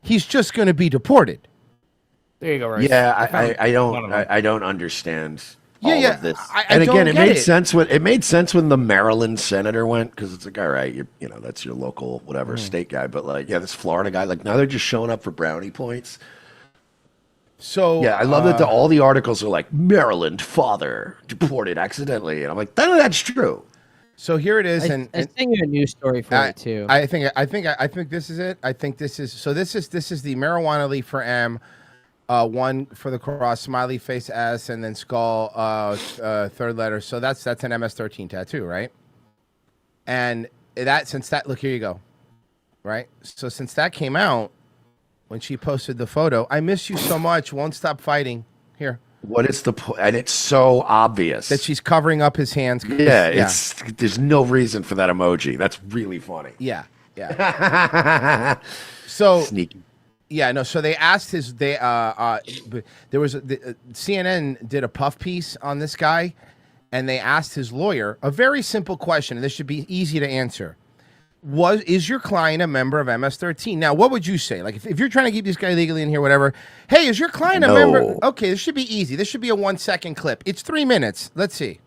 he's just going to be deported. There you go, Rice. Yeah, I don't understand all of this. And again, it made sense when the Maryland senator went, because it's like, all right, you know, that's your local whatever state guy, but like, yeah, this Florida guy, like now they're just showing up for brownie points. So yeah, I love that all the articles are like Maryland father deported accidentally, and I'm like, that's true. So here it is, I sent you a news story for it too. I think this is it. I think this is the marijuana leaf for M. One for the cross, smiley face S, and then skull, third letter. So that's an MS-13 tattoo, right? And look, here you go, right? So since that came out, when she posted the photo, "I miss you so much, won't stop fighting." Here. What is the point? And it's so obvious that she's covering up his hands. Yeah, there's no reason for that emoji. That's really funny. Yeah. So sneaky. Yeah, no. So they asked CNN did a puff piece on this guy, and they asked his lawyer a very simple question, and this should be easy to answer. Is your client a member of MS-13? Now, what would you say? Like, if you're trying to keep this guy legally in here, whatever. Hey, is your client a member? Okay, this should be easy. This should be a 1-second clip. It's 3 minutes. Let's see.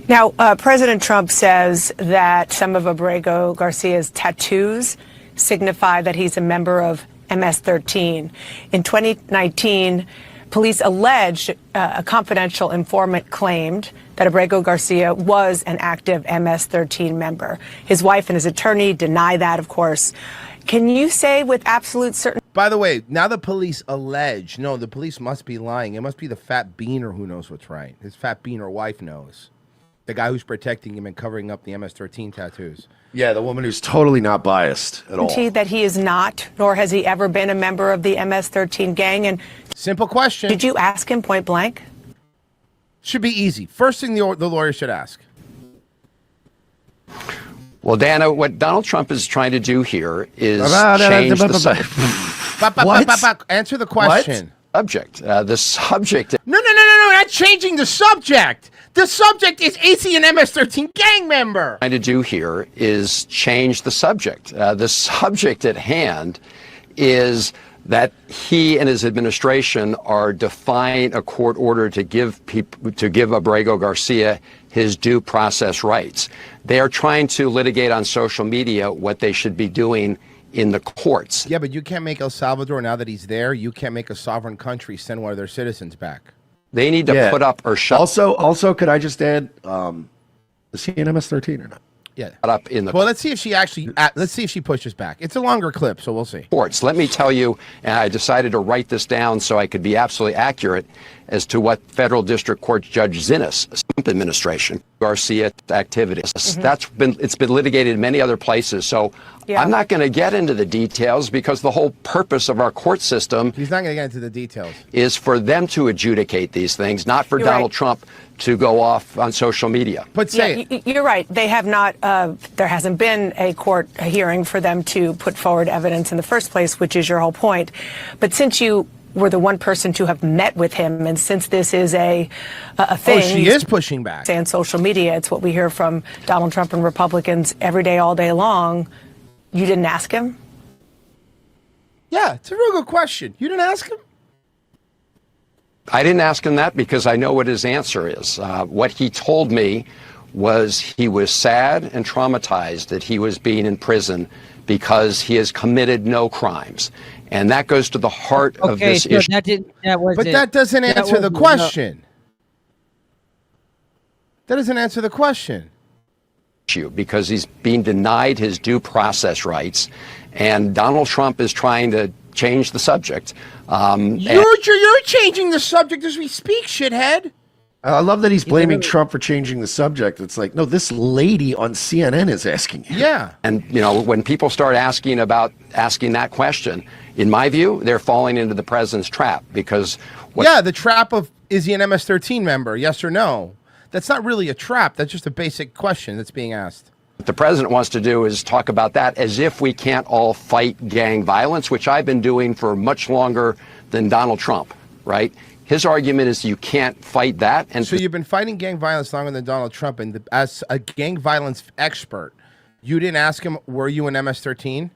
Now, President Trump says that some of Abrego Garcia's tattoos signify that he's a member of MS-13. In 2019, police alleged a confidential informant claimed that Abrego Garcia was an active MS-13 member. His wife and his attorney deny that, of course. Can you say with absolute certainty? By the way, now the police allege. No, the police must be lying. It must be the fat beaner who knows what's right. His fat beaner wife knows. The guy who's protecting him and covering up the MS-13 tattoos. Yeah, the woman who's totally not biased at all. That he is not, nor has he ever been a member of the MS-13 gang. And simple question. Did you ask him point blank? Should be easy. First thing the lawyer should ask. Well, Dana, what Donald Trump is trying to do here is change the subject. Answer the question. The subject. No, not changing the subject. The subject is AC an MS-13 gang member. Trying to do here is change the subject. The subject at hand is that he and his administration are defying a court order to give Abrego Garcia his due process rights. They are trying to litigate on social media what they should be doing in the courts. Yeah, but you can't make El Salvador, now that he's there, you can't make a sovereign country send one of their citizens back. They need to put up or shut. Also, could I just add, Is he an MS-13 or not? Yeah. Up in the Well, let's see if she actually. Let's see if she pushes back. It's a longer clip, so we'll see. courts. Let me tell you, and I decided to write this down so I could be absolutely accurate as to what Federal District Court Judge Zinnes, Trump administration, Garcia activities. It's been litigated in many other places. So I'm not going to get into the details because the whole purpose of our court system He's not going to get into the details. is for them to adjudicate these things, not for Donald Trump to go off on social media. But you're right. They have not. There hasn't been a court hearing for them to put forward evidence in the first place, which is your whole point. But since you were the one person to have met with him, and since this is a thing, Oh, she is pushing back. On social media, it's what we hear from Donald Trump and Republicans every day, all day long. You didn't ask him? Yeah, it's a real good question. You didn't ask him? I didn't ask him that because I know what his answer is. What he told me was he was sad and traumatized that he was being in prison because he has committed no crimes. And that goes to the heart of this issue. But that doesn't answer the question. That doesn't answer the question. Because he's being denied his due process rights, and Donald Trump is trying to change the subject. You're changing the subject as we speak, shithead. I love that he's blaming Trump for changing the subject. It's like, no, this lady on CNN is asking you. Yeah. And, when people start asking that question, in my view, they're falling into the president's trap because... the trap of, is he an MS-13 member, yes or no? That's not really a trap. That's just a basic question that's being asked. What the president wants to do is talk about that as if we can't all fight gang violence, which I've been doing for much longer than Donald Trump, right? His argument is you can't fight that. And so you've been fighting gang violence longer than Donald Trump, and as a gang violence expert, you didn't ask him, were you an MS-13?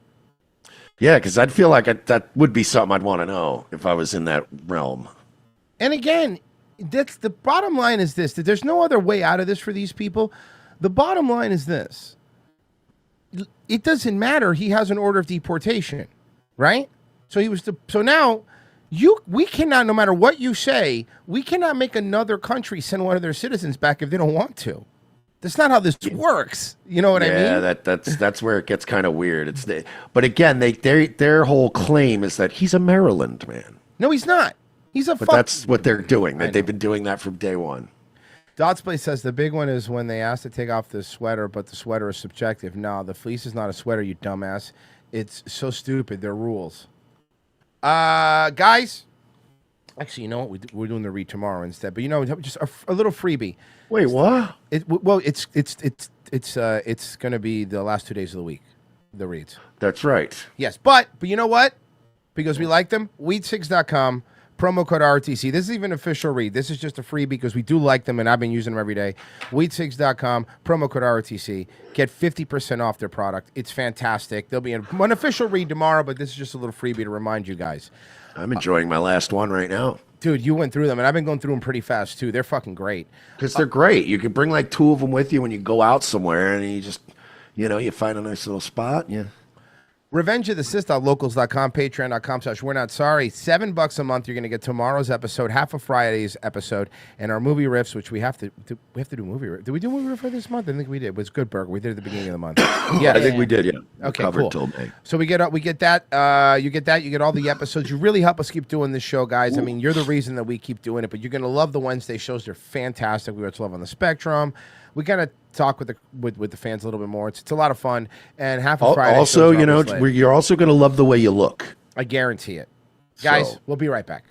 Yeah, because I'd feel like that would be something I'd want to know if I was in that realm. And again, that's the bottom line is this, that there's no other way out of this for these people. The bottom line is this. It doesn't matter. He has an order of deportation, right? So now we cannot, no matter what you say, we cannot make another country send one of their citizens back if they don't want to. That's not how this works. You know what I mean? Yeah, that's where it gets kind of weird. But again, their whole claim is that he's a Maryland man. No, he's not. But that's what they're doing. They've been doing that from day one. Dots Play says the big one is when they ask to take off the sweater, but the sweater is subjective. No, the fleece is not a sweater, you dumbass. It's so stupid. They're rules. Guys, actually, you know what? We're doing the read tomorrow instead. But just a little freebie. Wait, what? It's going to be the last 2 days of the week. The reads. That's right. Yes, but you know what? Because we like them. Weed6.com. Promo code RTC. This is even an official read. This is just a freebie because we do like them and I've been using them every day. Weed6.com. Promo code RTC. Get 50% off their product. It's fantastic. There'll be one official read tomorrow, but this is just a little freebie to remind you guys. I'm enjoying my last one right now. Dude, you went through them, and I've been going through them pretty fast, too. They're fucking great. Because they're great. You can bring like 2 of them with you when you go out somewhere, and you just, you find a nice little spot. Yeah. RevengeOfTheSith.locals.com, Patreon.com/We're Not Sorry. $7 a month. You're going to get tomorrow's episode, half of Friday's episode, and our movie riffs, which we have to do movie riff. Did we do movie riff for this month? I think we did. It was good, Burger. We did it at the beginning of the month. Yeah, I think we did. Yeah. Okay, covered cool. till May. So we get that. You get that. You get all the episodes. You really help us keep doing this show, guys. I mean, you're the reason that we keep doing it. But you're going to love the Wednesday shows. They're fantastic. We watch Love on the Spectrum. We kind of talk with the fans a little bit more. It's a lot of fun. And half of Friday. Also, you're also going to love the way you look. I guarantee it. Guys, we'll be right back.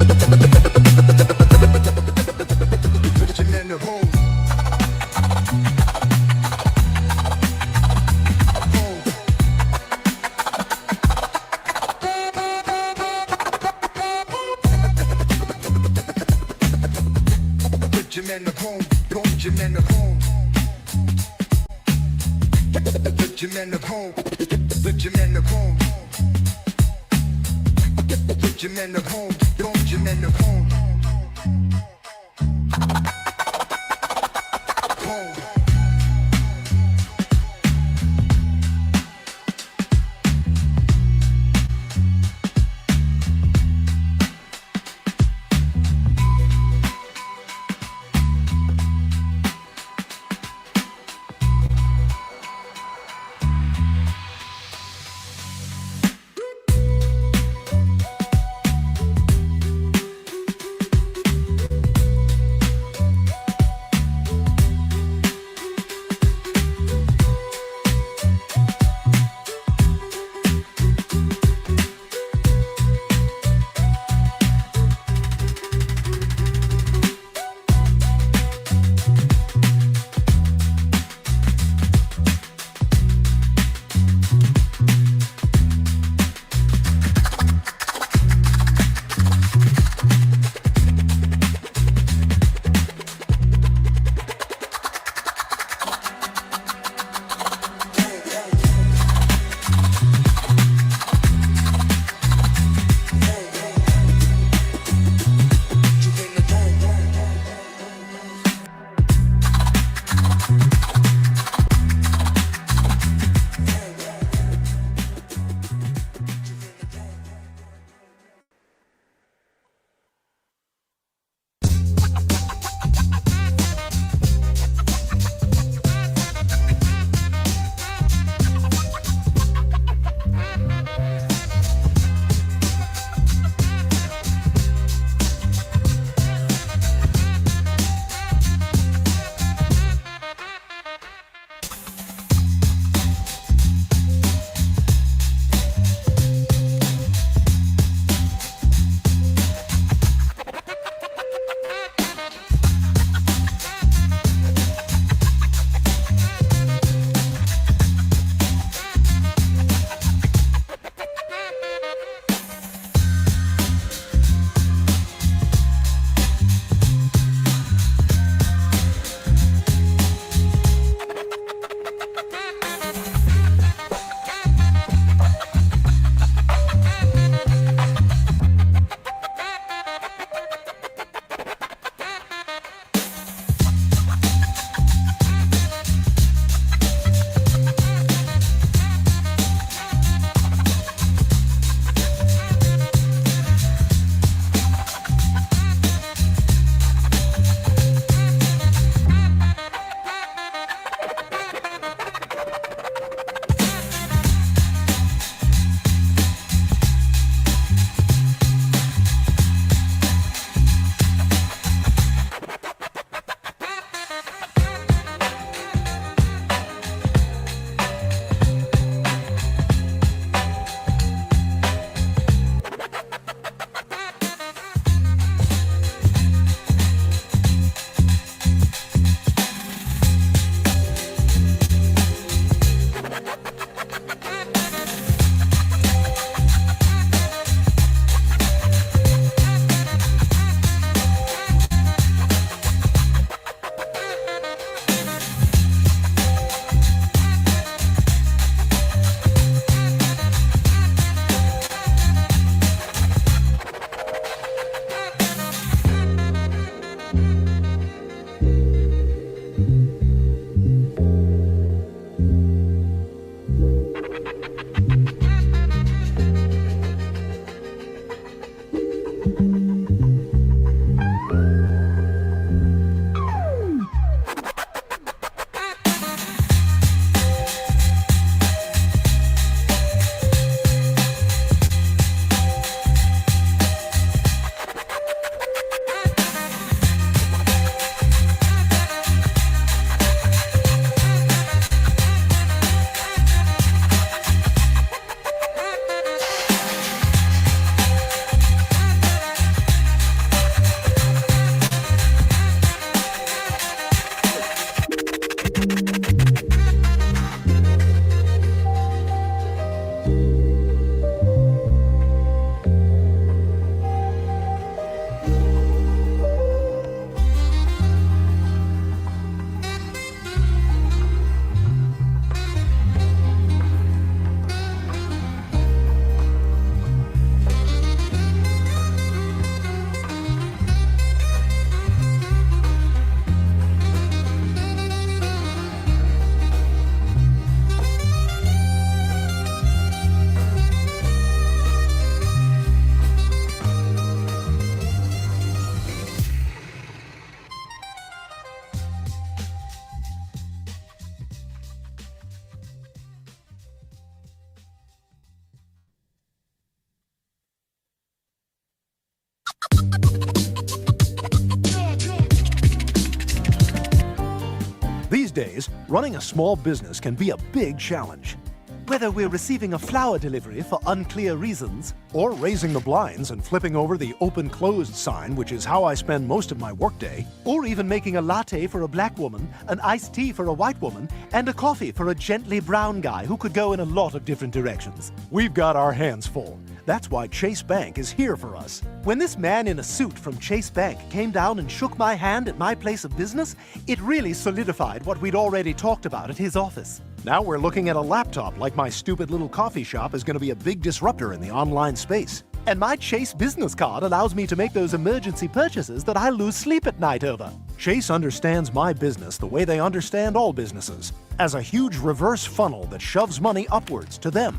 These days, running a small business can be a big challenge. Whether we're receiving a flower delivery for unclear reasons, or raising the blinds and flipping over the open-closed sign, which is how I spend most of my workday, or even making a latte for a black woman, an iced tea for a white woman, and a coffee for a gently brown guy who could go in a lot of different directions. We've got our hands full. That's why Chase Bank is here for us. When this man in a suit from Chase Bank came down and shook my hand at my place of business, it really solidified what we'd already talked about at his office. Now we're looking at a laptop like my stupid little coffee shop is going to be a big disruptor in the online space. And my Chase business card allows me to make those emergency purchases that I lose sleep at night over. Chase understands my business the way they understand all businesses, as a huge reverse funnel that shoves money upwards to them.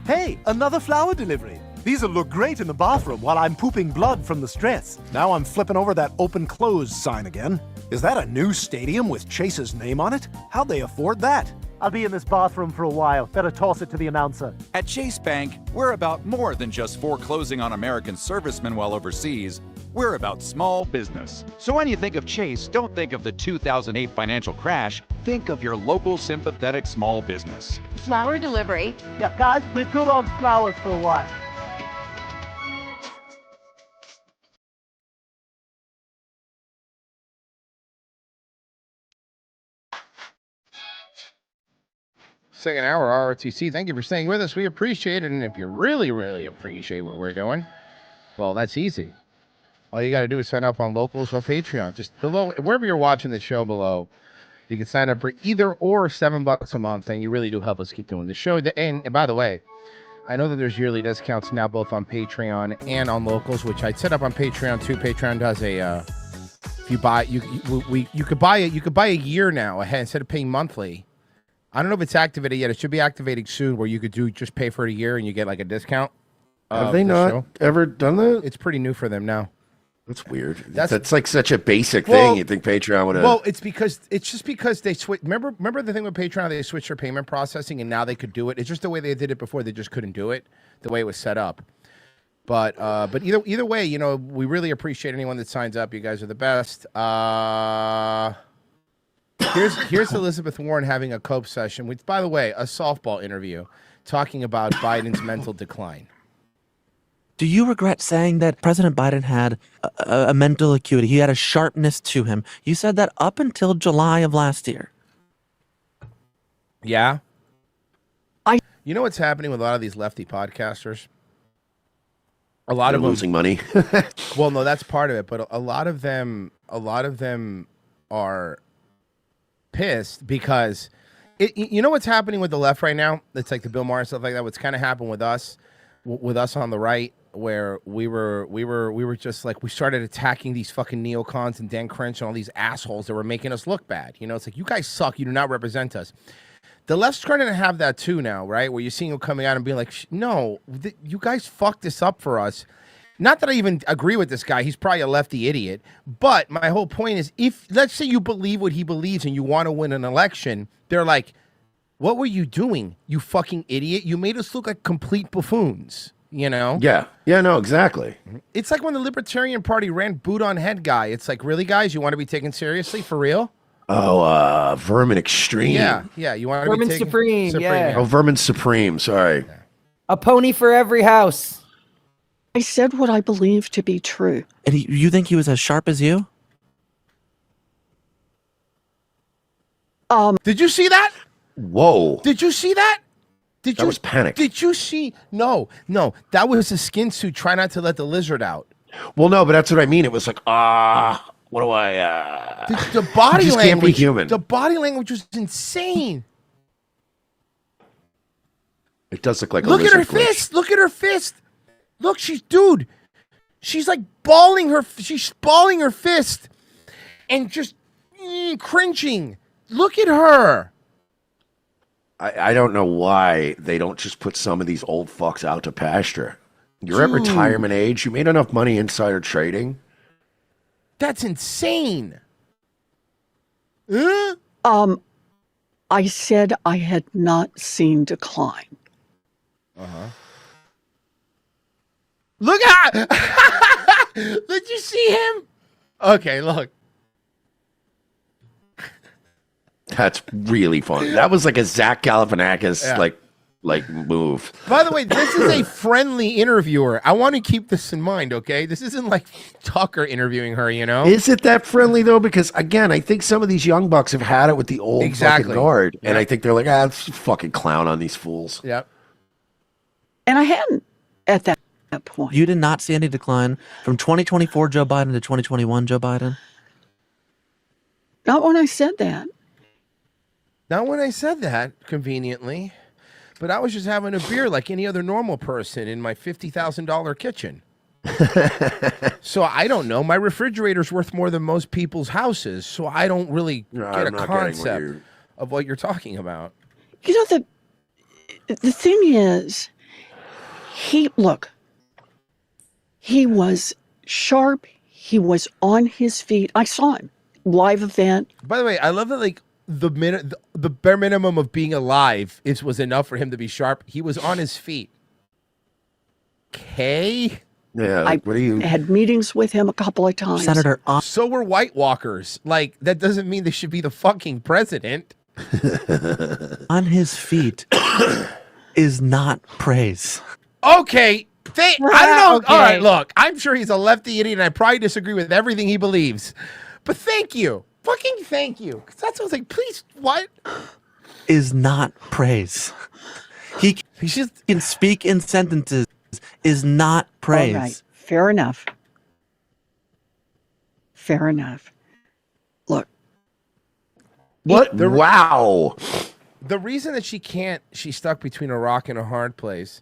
Hey, another flower delivery. These'll look great in the bathroom while I'm pooping blood from the stress. Now I'm flipping over that open-close sign again. Is that a new stadium with Chase's name on it? How'd they afford that? I'll be in this bathroom for a while. Better toss it to the announcer. At Chase Bank, we're about more than just foreclosing on American servicemen while overseas. We're about small business. So when you think of Chase, don't think of the 2008 financial crash. Think of your local sympathetic small business. Flower delivery. Yeah, guys, let's go on flowers for a while. Second hour ROTC. Thank you for staying with us. We appreciate it. And if you really, really appreciate what we're doing, well, that's easy. All you got to do is sign up on Locals or Patreon. Just below, wherever you're watching the show below, you can sign up for either or $7 a month, and you really do help us keep doing the show. And by the way, I know that there's yearly discounts now both on Patreon and on Locals, which I'd set up on Patreon too. Patreon does a if you buy you could buy it. You could buy a year now ahead instead of paying monthly. I don't know if it's activated yet. It should be activating soon, where you could just pay for it a year and you get like a discount. Have they not ever done that? It's pretty new for them now. That's weird. That's like such a basic thing. Well, You'd think Patreon would have. Well, it's just because they switch. Remember the thing with Patreon, they switched their payment processing, and now they could do it. It's just the way they did it before. They just couldn't do it the way it was set up. But either way, you know, we really appreciate anyone that signs up. You guys are the best. Here's Elizabeth Warren having a cope session with, by the way, a softball interview talking about Biden's mental decline. Do you regret saying that President Biden had a mental acuity? He had a sharpness to him. You said that up until July of last year. Yeah. You know what's happening with a lot of these lefty podcasters? A lot of them losing money. Well, no, that's part of it, but a lot of them are pissed because you know what's happening with the left right now? It's like the Bill Maher stuff like that. What's kind of happened with us on the right, where we were just like, we started attacking these fucking neocons and Dan Crenshaw and all these assholes that were making us look bad. You know, it's like, you guys suck. You do not represent us. The left's trying to have that too now, right? Where you're seeing them coming out and being like, no, you guys fucked this up for us. Not that I even agree with this guy. He's probably a lefty idiot. But my whole point is, if, let's say you believe what he believes and you want to win an election, they're like, what were you doing, you fucking idiot? You made us look like complete buffoons, you know? Yeah. Yeah, no, exactly. It's like when the Libertarian Party ran boot on head guy. It's like, really, guys? You want to be taken seriously? For real? Oh, Vermin Extreme. Yeah. You want to Vermin be taken Supreme, yeah. Oh, Vermin Supreme. Sorry. A pony for every house. I said what I believe to be true. And you think he was as sharp as you? Did you see that? Whoa. Did you see that? That was panic. Did you see? No. That was a skin suit. Try not to let the lizard out. Well, no, but that's what I mean. It was like, what do I? The body just language. Can't be human. The body language was insane. It does look like Look a at her lizard glitch. fist. Look at her fist. Look, she's like balling her fist and just cringing. Look at her. I don't know why they don't just put some of these old fucks out to pasture. You're at retirement age. You made enough money insider trading. That's insane. I said I had not seen decline. Look at Did you see him? Okay, look. That's really fun. That was like a Zach Galifianakis like move. By the way, this is a friendly interviewer. I want to keep this in mind, okay? This isn't like Tucker interviewing her, you know? Is it that friendly though? Because again, I think some of these young bucks have had it with the old fucking guard, and I think they're like, let's fucking clown on these fools. Yep. And I hadn't at that point. You did not see any decline from 2024 Joe Biden to 2021 Joe Biden? Not when I said that. Not when I said that, conveniently. But I was just having a beer like any other normal person in my $50,000 kitchen. So I don't know. My refrigerator's worth more than most people's houses, so I don't really get a I'm not getting what concept of what you're talking about. You know, the thing is, he was sharp. He was on his feet. I saw him live event. By the way, I love that like the bare minimum of being alive was enough for him to be sharp. He was on his feet. Okay. Yeah. I What are you? had meetings with him a couple of times. Senator, So were White Walkers. Like that doesn't mean they should be the fucking president. on his feet is not praise. Okay. I don't know. Okay. All right, look. I'm sure he's a lefty idiot, and I probably disagree with everything he believes. But thank you. Fucking thank you. 'Cause that's what I was like, please, what? Is not praise. He can speak in sentences. Is not praise. All right. Fair enough. Fair enough. Look. What? Wow. The reason that she's stuck between a rock and a hard place,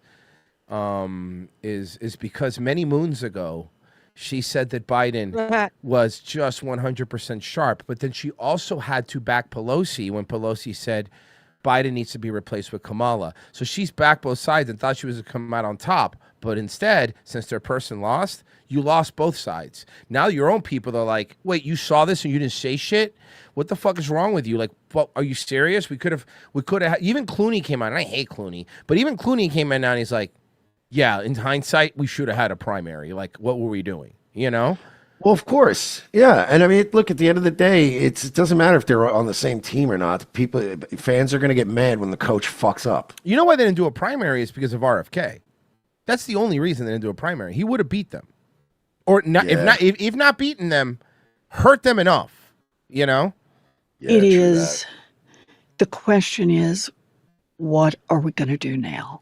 is because many moons ago, she said that Biden was just 100% sharp, but then she also had to back Pelosi when Pelosi said Biden needs to be replaced with Kamala. So she's backed both sides and thought she was going to come out on top. But instead, since their person lost, you lost both sides. Now your own people are like, wait, you saw this and you didn't say shit? What the fuck is wrong with you? Like, well, are you serious? We could have, even Clooney came out, and I hate Clooney, but even Clooney came in now and he's like, yeah, in hindsight, we should have had a primary. Like, what were we doing? You know? Well, of course. Yeah. And I mean, look, at the end of the day, it doesn't matter if they're on the same team or not. Fans are going to get mad when the coach fucks up. You know why they didn't do a primary is because of RFK. That's the only reason they didn't do a primary. He would have beat them. Or not, if not beaten them, hurt them enough, you know? Yeah, it is. The question is, what are we going to do now?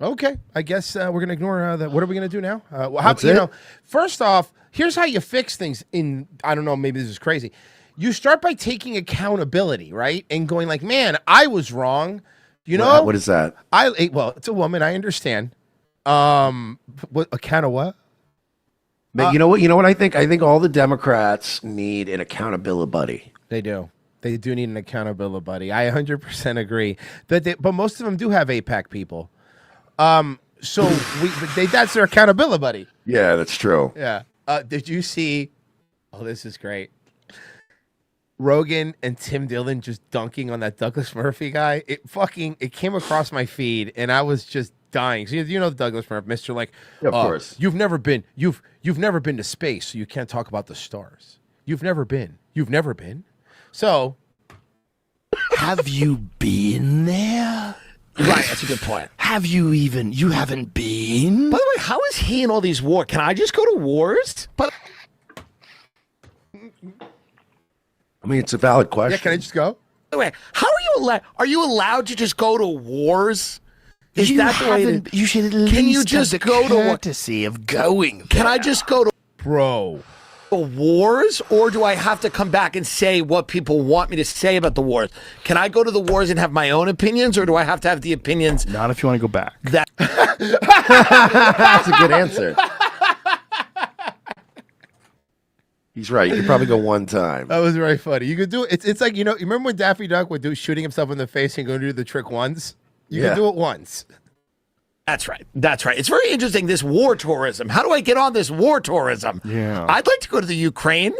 Okay. I guess we're going to ignore that. What are we going to do now? You know, first off, here's how you fix things in, I don't know, maybe this is crazy. You start by taking accountability, right? And going like, man, I was wrong. You know? What is that? Well, it's a woman. I understand. What account of what? But you know what? You know what I think? I think all the Democrats need an accountability buddy. They do. They do need an accountability buddy. I 100% agree. But most of them do have APAC people. So that's their accountability buddy. Yeah, that's true. Yeah. Did you see? Oh, this is great. Rogan and Tim Dillon just dunking on that Douglas Murphy guy. It came across my feed and I was just dying. So you know Douglas Murphy, Mr. Like, of course. You've never been to space, so you can't talk about the stars. You've never been. So have you been there? Right, that's a good point. You haven't been? By the way, how is he in all these wars? Can I just go to wars? But I mean, it's a valid question. Yeah, can I just go? By the way, how are you allowed to just go to wars? Is that the way that you should at least can you just have the go to courtesy of going there. Can I just go to bro wars, or do I have to come back and say what people want me to say about the wars? Can I go to the wars and have my own opinions, or do I have to have the opinions? Not if you want to go back. That's a good answer. He's right. You could probably go one time. That was very funny. You could do it. It's like, you remember when Daffy Duck would do shooting himself in the face and go do the trick once? You can do it once. That's right. It's very interesting, this war tourism. How do I get on this war tourism? Yeah. I'd like to go to the Ukraine.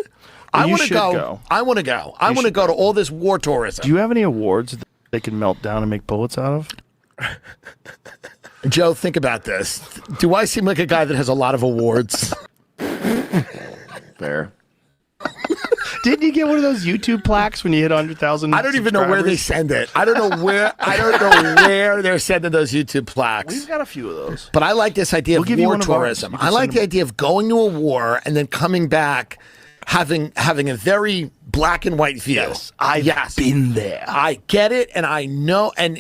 I want to go. I want to go. I want to go to all this war tourism. Do you have any awards that they can melt down and make bullets out of? Joe, think about this. Do I seem like a guy that has a lot of awards? Fair. Didn't you get one of those YouTube plaques when you hit 100,000? I don't even know where they send it. I don't know where they're sending those YouTube plaques. We've got a few of those. But I like this idea of war tourism. I like the idea of going to a war and then coming back having a very black and white view. Yes, I've been there. I get it, and I know, and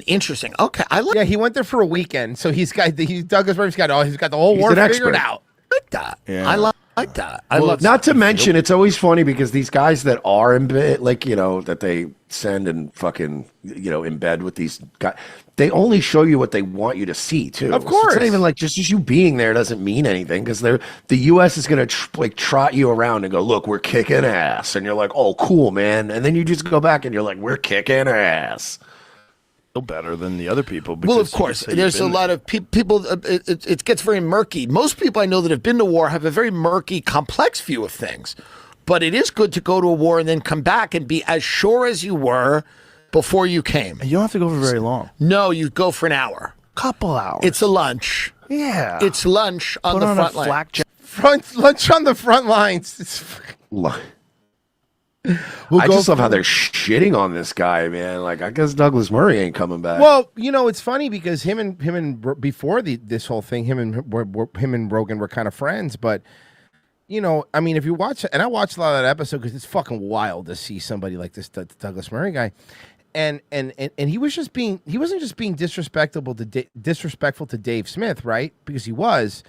interesting. Okay, I like. Yeah, he went there for a weekend, so Douglas Murphy's got the whole war figured out. I like that. Yeah. I love. like that. Not to mention, it's always funny because these guys that are in bed, like, you know, that they send and fucking, you know, in bed with these guys, they only show you what they want you to see, too. Of So course. it's not even like just you being there doesn't mean anything because the U.S. is going to like trot you around and go, look, we're kicking ass. And you're like, oh, cool, man. And then you just go back and you're like, we're kicking ass. Still better than the other people. Well, of course, there's a lot of people. It gets very murky. Most people I know that have been to war have a very murky, complex view of things. But it is good to go to a war and then come back and be as sure as you were before you came. You don't have to go for very long. No, you go for an hour. Couple hours. It's a lunch. Yeah. It's lunch on the front line. Lunch on the front lines. It's I just love how they're shitting on this guy, man. Like, I guess Douglas Murray ain't coming back. Well, you know, it's funny because him and before this whole thing, him and Rogan were kind of friends. But you know, I mean, if you watch, and I watched a lot of that episode because it's fucking wild to see somebody like this Douglas Murray guy, and he wasn't just being disrespectful to Dave Smith, right? Because he was.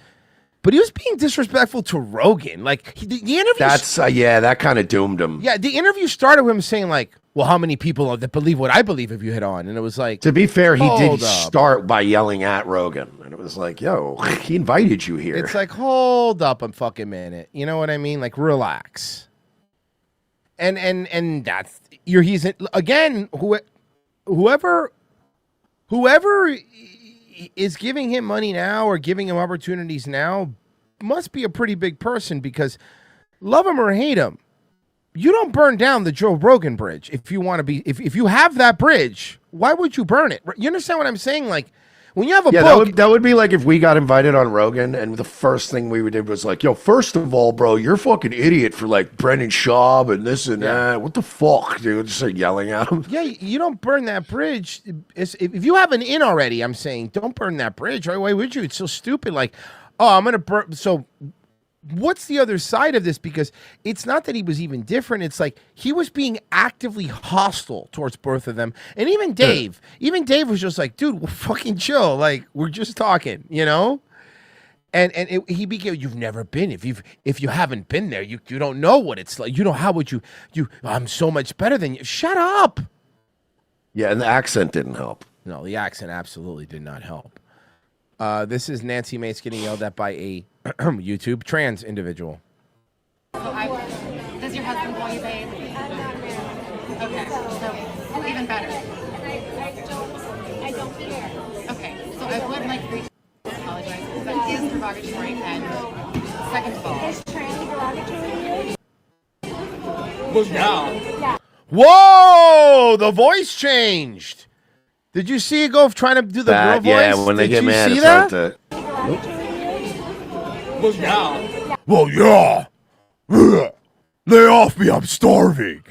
But he was being disrespectful to Rogan. Like, the interview... That's, that kind of doomed him. Yeah, the interview started with him saying, like, well, how many people that believe what I believe if you hit on? And it was like... To be fair, he did hold up. start by yelling at Rogan. And it was like, yo, he invited you here. It's like, hold up a fucking minute. You know what I mean? Like, relax. And that's... he's... Again, whoever is giving him money now or giving him opportunities now must be a pretty big person because love him or hate him, you don't burn down the Joe Rogan bridge. If you want to be, if you have that bridge, why would you burn it? You understand what I'm saying? Like when you have a book, that would be like if we got invited on Rogan and the first thing we did was like, yo, first of all, bro, you're a fucking idiot for like Brendan Schaub and this and that. What the fuck, dude? Just like yelling at him. Yeah, you don't burn that bridge. If you have an in already, I'm saying, don't burn that bridge. Right? Why would you? It's so stupid. Like, oh, I'm going to burn. So what's the other side of this? Because it's not that he was even different. It's like he was being actively hostile towards both of them. And even Dave was just like, dude, we're fucking chill. Like, we're just talking, you know? He became, you've never been. If you haven't been there, you don't know what it's like. You know, how would you I'm so much better than you. Shut up. Yeah, and the accent didn't help. No, the accent absolutely did not help. This is Nancy Mace getting yelled at by a YouTube trans individual. Does your husband call you babe? Okay, so even better. I don't care. Okay, so I would like to apologize because that is derogatory. And second of all, is trans derogatory? Whoa! The voice changed. Did you see it go trying to do the girl voice? Yeah, when they get mad, see it's that? hard to. Well, yeah. Lay off me, I'm starving.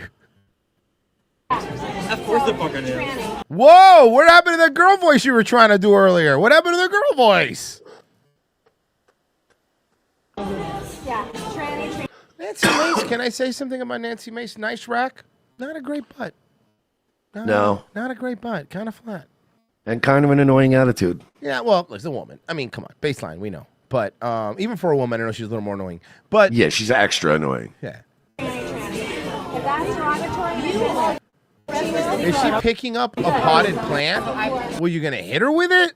Of course the fucker is. Whoa, what happened to the girl voice you were trying to do earlier? What happened to the girl voice? Nancy Mace, can I say something about Nancy Mace? Nice rack, not a great butt. No. Not a great butt, kind of flat. And kind of an annoying attitude. Yeah, well, it's a woman. I mean, come on, baseline, we know. But even for a woman, I know she's a little more annoying. But yeah, she's extra annoying. Yeah. If that's derogatory, Is she picking up a potted plant? Were you going to hit her with it?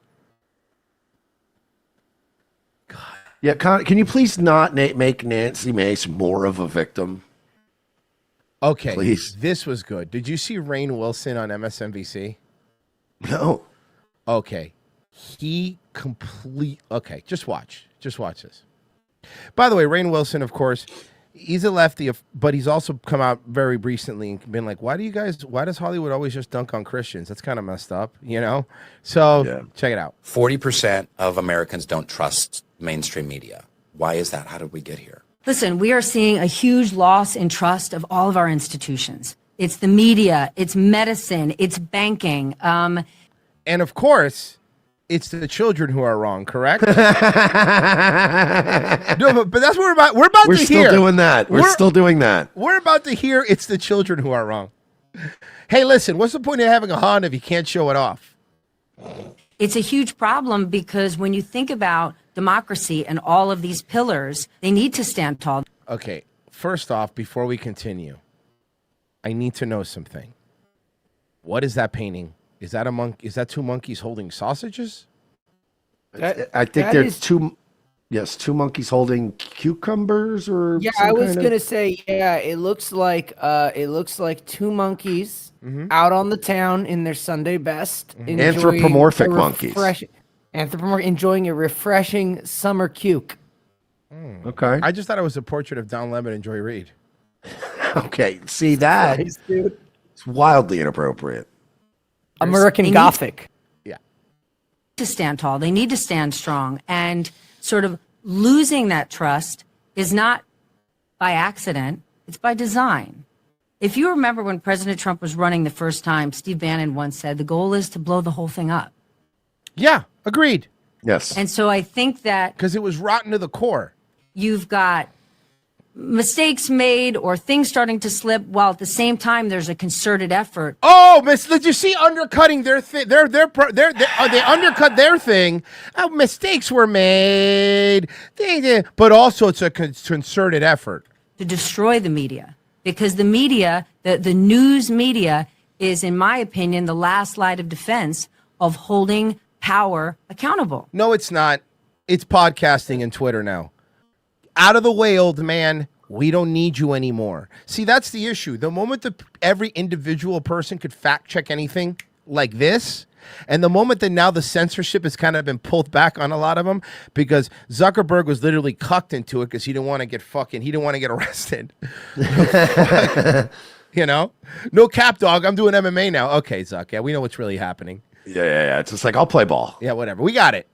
Yeah, can you please not make Nancy Mace more of a victim? Okay, Please. This was good. Did you see Rainn Wilson on MSNBC? No. Okay. Okay, just watch. Just watch this. By the way, Rainn Wilson, of course, he's a lefty, but he's also come out very recently and been like, why does Hollywood always just dunk on Christians? That's kind of messed up, you know? So check it out. 40% of Americans don't trust mainstream media. Why is that? How did we get here? Listen, we are seeing a huge loss in trust of all of our institutions. It's the media, it's medicine, it's banking. And of course, it's the children who are wrong, correct? No, but that's what we're about We're to still hear. doing that. We're still doing that. We're about to hear it's the children who are wrong. Hey, listen, what's the point of having a Honda if you can't show it off? It's a huge problem because when you think about democracy and all of these pillars, they need to stand tall. Okay, first off, before we continue, I need to know something. What is that painting? Is that a monk? Is that two monkeys holding sausages? I think there's two. Yes, two monkeys holding cucumbers or. Yeah, some I was kind of- gonna say, yeah, it looks like two monkeys out on the town in their Sunday best, enjoying Anthropomorphic a monkeys. enjoying a refreshing summer cuke. Okay. I just thought it was a portrait of Don Lemon and Joy Reid. Okay, see that? Nice, dude. It's wildly inappropriate. American They need- Gothic. To stand tall. They need to stand strong. And sort of losing that trust is not by accident, it's by design. If you remember when President Trump was running the first time, Steve Bannon once said the goal is to blow the whole thing up. Yeah, agreed. Yes. And so I think that because it was rotten to the core. You've got mistakes made or things starting to slip while at the same time there's a concerted effort. Oh, did you see undercutting their thing? They undercut their thing. Mistakes were made, but also it's a concerted effort To destroy the media, because the media, the news media is, in my opinion, the last line of defense of holding power accountable. No, it's not. It's podcasting and Twitter now. Out of the way, old man. We don't need you anymore. See, that's the issue. The moment that every individual person could fact check anything like this, and the moment that now the censorship has kind of been pulled back on a lot of them, because Zuckerberg was literally cucked into it because he didn't want to get arrested. You know? No cap, dog. I'm doing MMA now. Okay, Zuck. Yeah, we know what's really happening. Yeah. It's just like, I'll play ball. Yeah, whatever. We got it.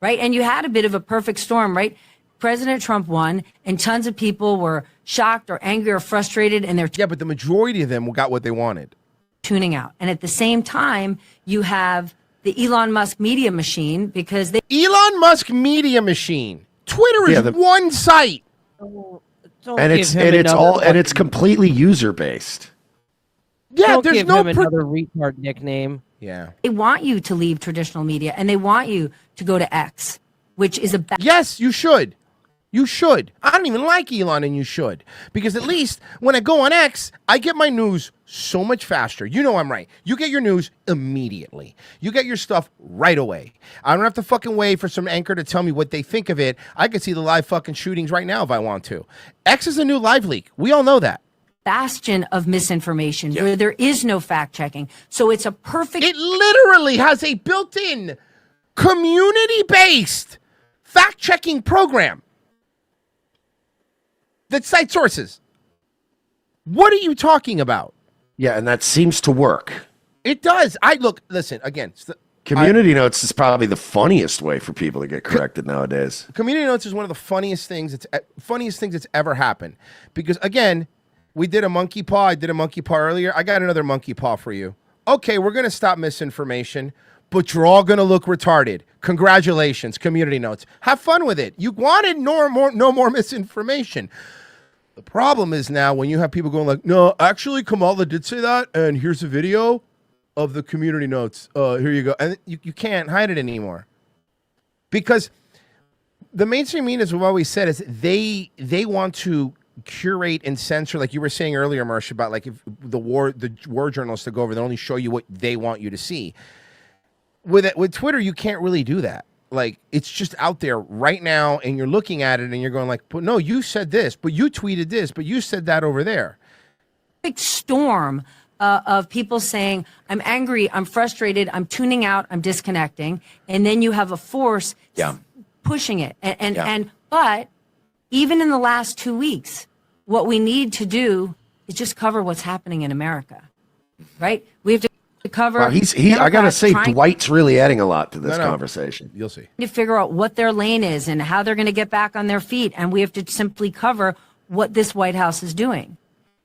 Right? And you had a bit of a perfect storm, right? President Trump won, and tons of people were shocked or angry or frustrated, and they're but the majority of them got what they wanted. Tuning out. And at the same time, you have the Elon Musk media machine because they Elon Musk media machine. Twitter is one site. And it's completely user based. Yeah, Don't there's give no him another retard nickname. Yeah. They want you to leave traditional media, and they want you to go to X, which is a Yes, you should. You should. I don't even like Elon, and you should. Because at least when I go on X, I get my news so much faster. You know I'm right. You get your news immediately. You get your stuff right away. I don't have to fucking wait for some anchor to tell me what they think of it. I can see the live fucking shootings right now if I want to. X is a new live leak. We all know that. bastion of misinformation where there is no fact checking. So it's a perfect. It literally has a built-in community-based fact-checking program that cites sources. What are you talking about? Yeah, and that seems to work. It does. Listen, again. Community notes is probably the funniest way for people to get corrected nowadays. Community notes is one of the funniest things that's ever happened. Because again, we did a monkey paw. I did a monkey paw earlier. I got another monkey paw for you. Okay, we're gonna stop misinformation, but you're all gonna look retarded. Congratulations, community notes. Have fun with it. You wanted no more misinformation. The problem is now when you have people going like, no, actually Kamala did say that, and here's a video of the community notes. Here you go. And you can't hide it anymore. Because the mainstream media, as we've always said, is they want to curate and censor, like you were saying earlier, Marsh, about like if the war journalists to go over, they only show you what they want you to see. With Twitter, you can't really do that. Like, it's just out there right now, and you're looking at it, and you're going like, but no, you said this, but you tweeted this, but you said that over there. Big storm of people saying, I'm angry, I'm frustrated, I'm tuning out, I'm disconnecting. And then you have a force pushing it. But even in the last 2 weeks, what we need to do is just cover what's happening in America, right? We have to cover. Wow, I gotta say, Dwight's really adding a lot to this conversation. You'll see. To figure out what their lane is and how they're going to get back on their feet. And we have to simply cover what this White House is doing.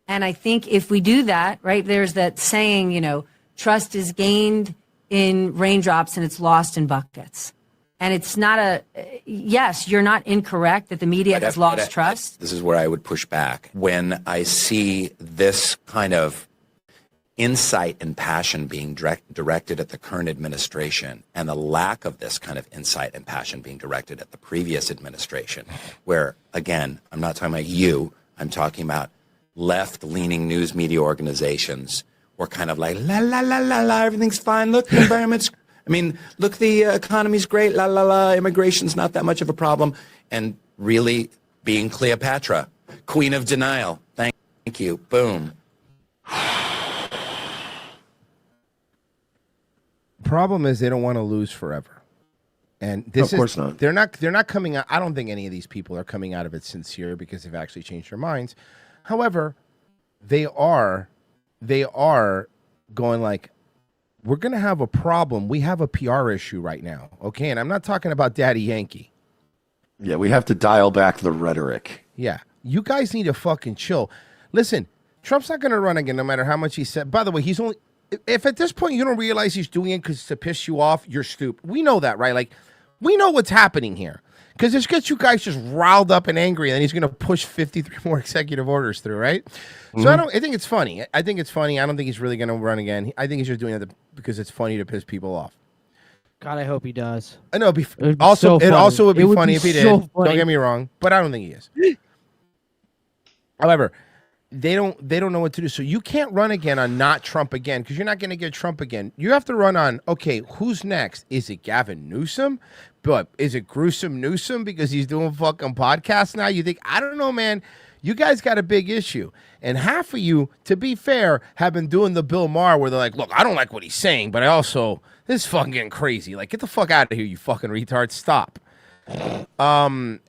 And I think if we do that, right, there's that saying, you know, trust is gained in raindrops and it's lost in buckets. And it's not yes, you're not incorrect that the media has lost trust. This is where I would push back. When I see this kind of insight and passion being directed at the current administration and the lack of this kind of insight and passion being directed at the previous administration, where, again, I'm not talking about you, I'm talking about left-leaning news media organizations were kind of like, la, la, la, la, la, everything's fine, look, the environment's, look, the economy's great, la, la, la, immigration's not that much of a problem, and really being Cleopatra, queen of denial. Thank you, boom. Problem is they don't want to lose forever, and this Of course not. They're not coming out. I don't think any of these people are coming out of it sincere because they've actually changed their minds. However, they are going like, we're going to have a problem. We have a PR issue right now, okay? And I'm not talking about Daddy Yankee. Yeah, we have to dial back the rhetoric. Yeah, you guys need to fucking chill. Listen, Trump's not going to run again, no matter how much he said. By the way, he's only. If at this point you don't realize he's doing it because to piss you off, you're stupid. We know that, right? Like, we know what's happening here. Because this gets you guys just riled up and angry, and then he's going to push 53 more executive orders through, right? So I think it's funny. I think it's funny. I don't think he's really going to run again. I think he's just doing it because it's funny to piss people off. God, I hope he does. I know. It Also would be It would funny be if he so did. funny. Don't get me wrong, but I don't think he is. However, they don't know what to do. So you can't run again on not Trump again because you're not going to get Trump again. You have to run on, okay, who's next? Is it Gavin Newsom? But is it Gruesome Newsom because he's doing fucking podcasts now? You think, I don't know, man. You guys got a big issue. And half of you, to be fair, have been doing the Bill Maher where they're like, look, I don't like what he's saying, but I also, this is fucking getting crazy. Like, get the fuck out of here, you fucking retard. Stop. And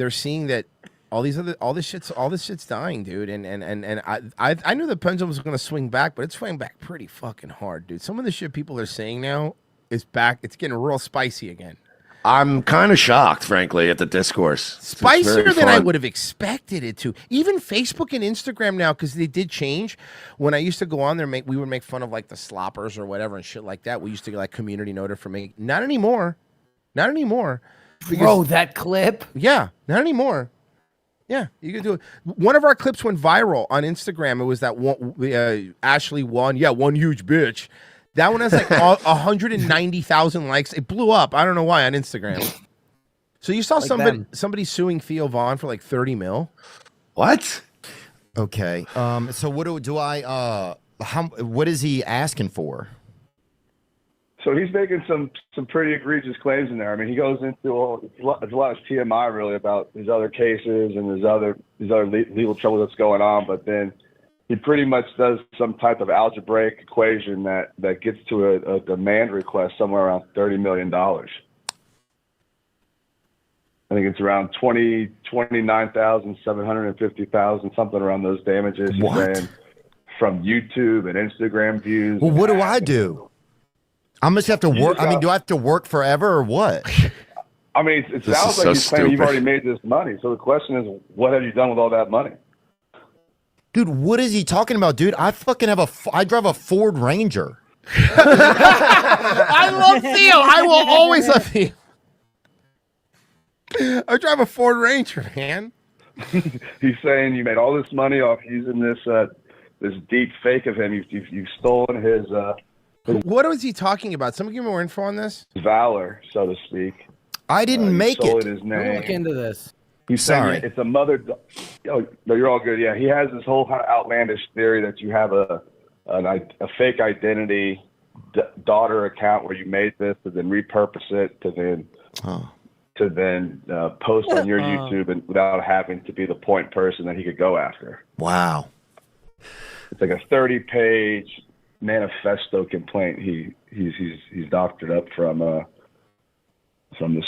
they're seeing that all this shit's dying, dude. And I knew the pendulum was gonna swing back, but it's swinging back pretty fucking hard, dude. Some of the shit people are saying now is back. It's getting real spicy again. I'm kind of shocked, frankly, at the discourse. It's Spicier very than I fun. would have expected it to. Even Facebook and Instagram now, because they did change. When I used to go on there, we would make fun of like the sloppers or whatever and shit like that. We used to get like community noted for making. Not anymore. Not anymore. Bro, that clip. Yeah, not anymore. Yeah, you can do it. One of our clips went viral on Instagram. It was that one, Ashley won. Yeah, one huge bitch. That one has like 190,000 likes. It blew up. I don't know why on Instagram. So you saw Like somebody suing Theo Vaughn for like 30 mil. What? Okay. So what is he asking for? So he's making some pretty egregious claims in there. I mean, he goes into there's a lot of TMI really about his other cases and his other legal trouble that's going on, but then he pretty much does some type of algebraic equation that gets to a demand request somewhere around $30 million. I think it's around 29,750,000, something around those damages. He's saying from YouTube and Instagram views. Well, what do I do? I must have to You work. just I mean, got- do I have to work forever or what? I mean, it This sounds is like so he's claiming you've stupid. already made this money. So the question is, what have you done with all that money? Dude, what is he talking about, dude? I fucking I drive a Ford Ranger. I love Theo. I will always love Theo. I drive a Ford Ranger, man. He's saying you made all this money off using this deep fake of him. You've stolen his What was he talking about? Someone give me more info on this. valor, so to speak. I didn't You make stole it. His Let name. me look into this. He's Sorry. saying it's a mother. Oh, no, you're all good. Yeah, he has this whole kind of outlandish theory that you have a fake identity daughter account where you made this to then repurpose it to then post on your YouTube and without having to be the point person that he could go after. Wow. It's like a 30-page manifesto complaint he's doctored up from this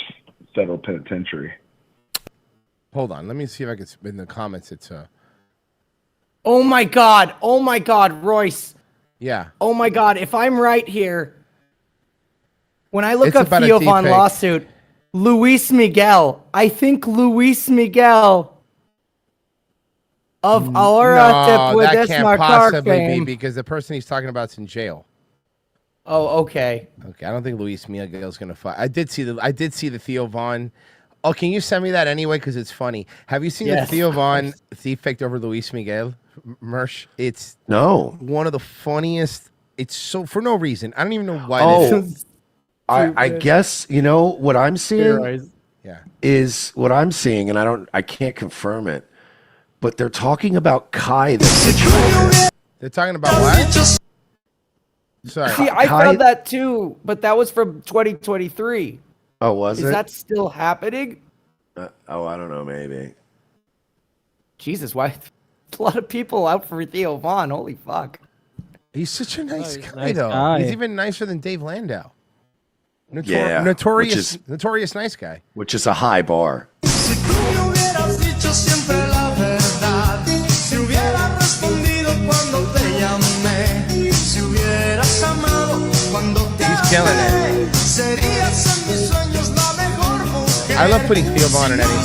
federal penitentiary. Hold on. Let me see if I can. In the comments, it's Oh my God, Royce. yeah. Oh my God, if I'm right here, when I look It's up about a Theo deep Von fake. lawsuit, Luis Miguel. I think Luis Miguel of Ahora No, Te that Puedes can't Marcar possibly be fame. because the person he's talking about is in jail. Oh, okay. Okay, I don't think Luis Miguel's gonna fight. I did see the Theo Vaughn. Oh, can you send me that anyway? Because it's funny. Have you seen Yes, the Theo of Vaughn thief faked over Luis Miguel Mersh, it's No. one of the funniest. It's so for no reason. I don't even know why. Oh, this is I guess you know what I'm seeing. Yeah. Is what I'm seeing, and I can't confirm it, but they're talking about Kai the Hitchhiker. They're talking about what? Sorry. See, I found that too, but that was from 2023. Oh, was Is it? that still happening? I don't know. Maybe. Jesus, why? A lot of people out for Theo Vaughn. Holy fuck. He's such a nice guy, nice though. guy. He's even nicer than Dave Landau. Yeah, notorious nice guy. Which is a high bar. He's killing it. I love putting Theo Vaughn in anything.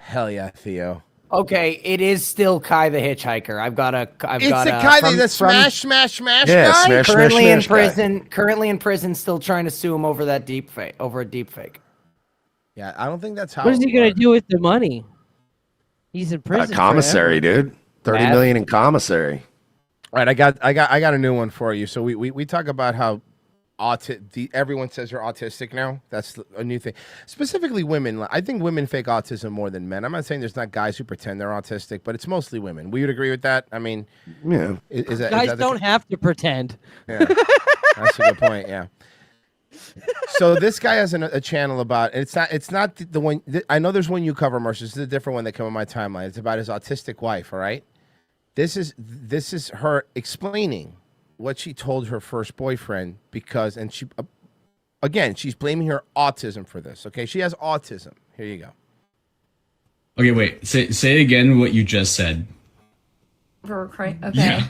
Hell yeah, Theo. Okay, it is still Kai the Hitchhiker. I've got a. It's the Kai, the smash guy. Currently in prison. Currently in prison, still trying to sue him over that deep fake. Over a deep fake. Yeah, I don't think that's how. What is he gonna do with the money? He's in prison. Commissary, dude. 30 million in commissary. All right, I got a new one for you. So we talk about how everyone says you're autistic now. That's a new thing. Specifically women. I think women fake autism more than men. I'm not saying there's not guys who pretend they're autistic, but it's mostly women. We would agree with that? I mean, yeah. Guys don't have to pretend. Yeah, that's a good point. Yeah. So this guy has a channel about it's not the one I know. There's one you cover, Mercer. This is a different one that came on my timeline. It's about his autistic wife. All right. This is her explaining what she told her first boyfriend because, and she, again, she's blaming her autism for this. Okay, she has autism. Here you go. Okay, wait. Say again what you just said. Okay. Yeah.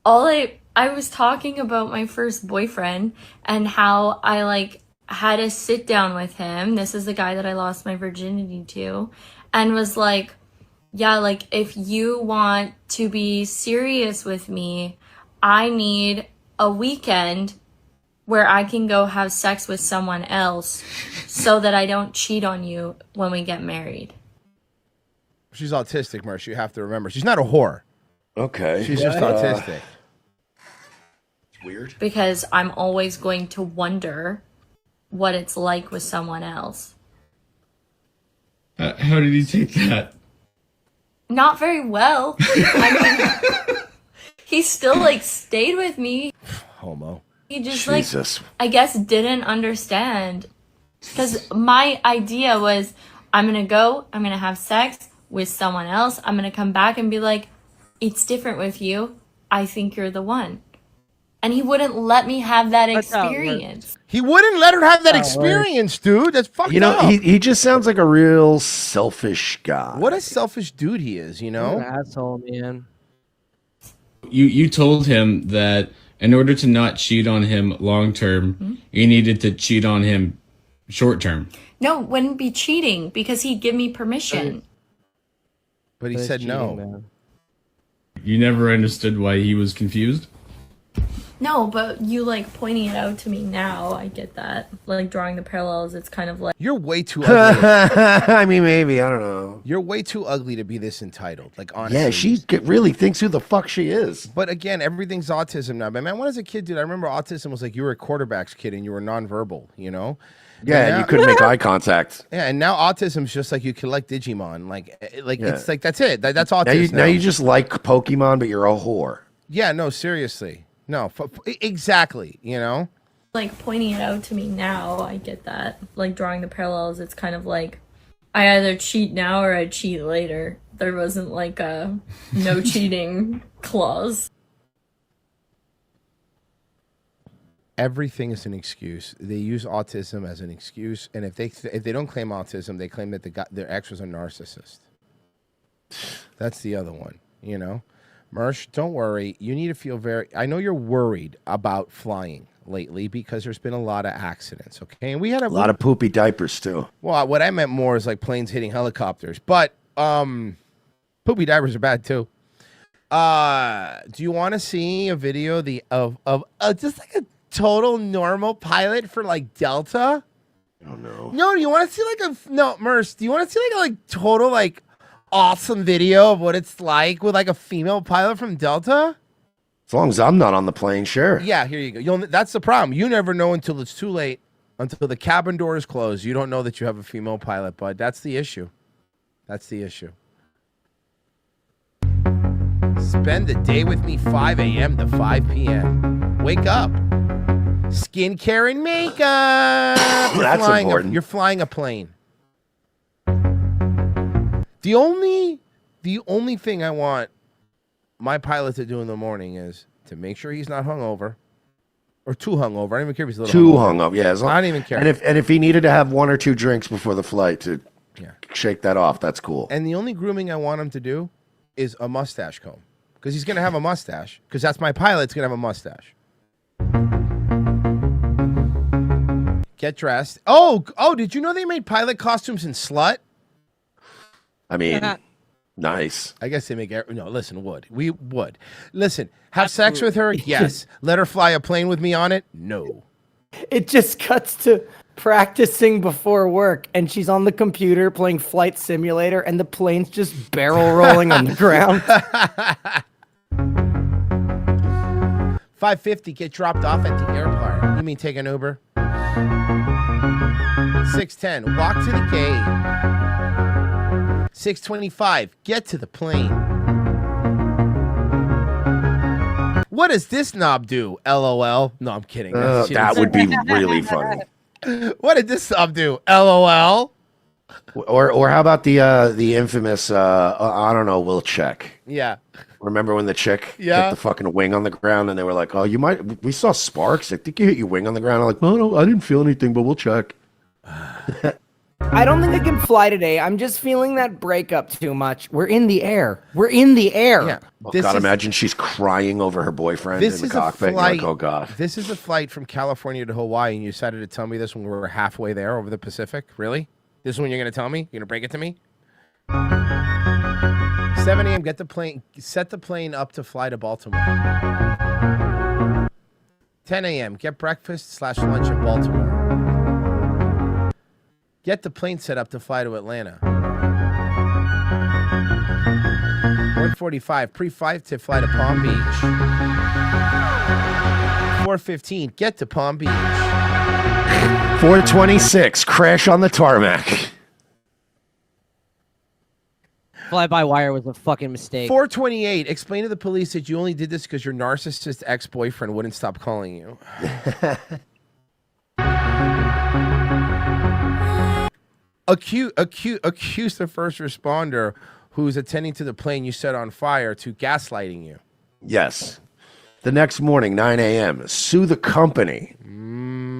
I was talking about my first boyfriend and how I had a sit down with him. This is the guy that I lost my virginity to, and was like, yeah, if you want to be serious with me, I need a weekend where I can go have sex with someone else so that I don't cheat on you when we get married. She's autistic, Mersh. You have to remember. She's not a whore. Okay. She's just autistic. It's weird. Because I'm always going to wonder what it's like with someone else. How did he take that? Not very well. I mean, he still stayed with me. Homo. He just Jesus. I guess didn't understand. Because my idea was I'm going to have sex with someone else. I'm going to come back and be like, it's different with you. I think you're the one. And he wouldn't let me have that experience. He wouldn't let her have that experience, dude. That's fucked up. He just sounds like a real selfish guy. What a selfish dude he is, you know? What an asshole, man. You told him that in order to not cheat on him long term, you needed to cheat on him short term. No, wouldn't be cheating because he'd give me permission. But he said no. Man. You never understood why he was confused? No, but you pointing it out to me now, I get that. Drawing the parallels, it's kind of You're way too ugly. I mean, maybe. I don't know. You're way too ugly to be this entitled. Honestly. Yeah, she really thinks who the fuck she is. But again, everything's autism now. But man, when I was a kid, dude, I remember autism was you were a quarterback's kid and you were nonverbal, you know? Yeah, you couldn't make eye contact. Yeah, and now autism's just you collect Digimon. It's that's it. That's autism. Now you just like Pokemon, but you're a whore. Yeah, no, seriously. No, exactly, you know? Pointing it out to me now, I get that. Drawing the parallels, it's kind of I either cheat now or I cheat later. There wasn't a no cheating clause. Everything is an excuse. They use autism as an excuse, and if they don't claim autism, they claim that their ex was a narcissist. That's the other one, you know? Mersh, don't worry. You need to feel I know you're worried about flying lately because there's been a lot of accidents, okay? And we had a lot of poopy diapers, too. Well, what I meant more is planes hitting helicopters. But poopy diapers are bad, too. Do you want to see a video of just a total normal pilot for Delta? Oh no. No, do you want to see like Merce? Do you want to see like total like awesome video of what it's like with like a female pilot from Delta? As long as I'm not on the plane, sure. Yeah, here you go. That's the problem. You never know until it's too late. Until the cabin door is closed, you don't know that you have a female pilot, bud. That's the issue. That's the issue. Spend the day with me 5 a.m. to 5 p.m. Wake up. Skincare and makeup. That's important. You're flying a plane. The only thing I want my pilot to do in the morning is to make sure he's not hungover. Or too hungover. I don't even care if he's a little Too hungover. hungover, yeah. I don't even care. And if he needed to have 1 or 2 drinks before the flight to shake that off, that's cool. And the only grooming I want him to do is a mustache comb. Because he's going to have a mustache. Because that's my pilot. He's going to have a mustache. Get dressed. Oh, did you know they made pilot costumes in Slut? I mean, nice. I guess they make... No, listen, we would. Listen, have sex with her? Yes. Let her fly a plane with me on it? No. It just cuts to practicing before work, and she's on the computer playing Flight Simulator, and the plane's just barrel rolling on the ground. $5.50, get dropped off at the airport. You mean take an Uber? $6.10, walk to the gate. $6.25, get to the plane. What does this knob do? LOL. No, I'm kidding. That would be really funny. What did this knob do? LOL. Or how about the infamous I don't know, we'll check. Yeah. Remember when the chick Yeah. hit the fucking wing on the ground and they were like, "Oh, we saw sparks. I think you hit your wing on the ground." I'm like, "No, I didn't feel anything, but we'll check." I don't think I can fly today. I'm just feeling that breakup too much. We're in the air. We're in the air. Yeah. Oh, God, imagine she's crying over her boyfriend in the cockpit. You're like, oh, God. This is a flight from California to Hawaii, and you decided to tell me this when we were halfway there over the Pacific? Really? This is when you're going to tell me? You're going to break it to me? 7 a.m., set the plane up to fly to Baltimore. 10 a.m., get breakfast/lunch in Baltimore. Get the plane set up to fly to Atlanta. 1:45, pre-flight to fly to Palm Beach. 4:15, get to Palm Beach. 4:26, crash on the tarmac. Fly-by-wire was a fucking mistake. 4:28, explain to the police that you only did this because your narcissist ex-boyfriend wouldn't stop calling you. Accuse the first responder who's attending to the plane you set on fire to gaslighting you. Yes. The next morning, 9 a.m., sue the company.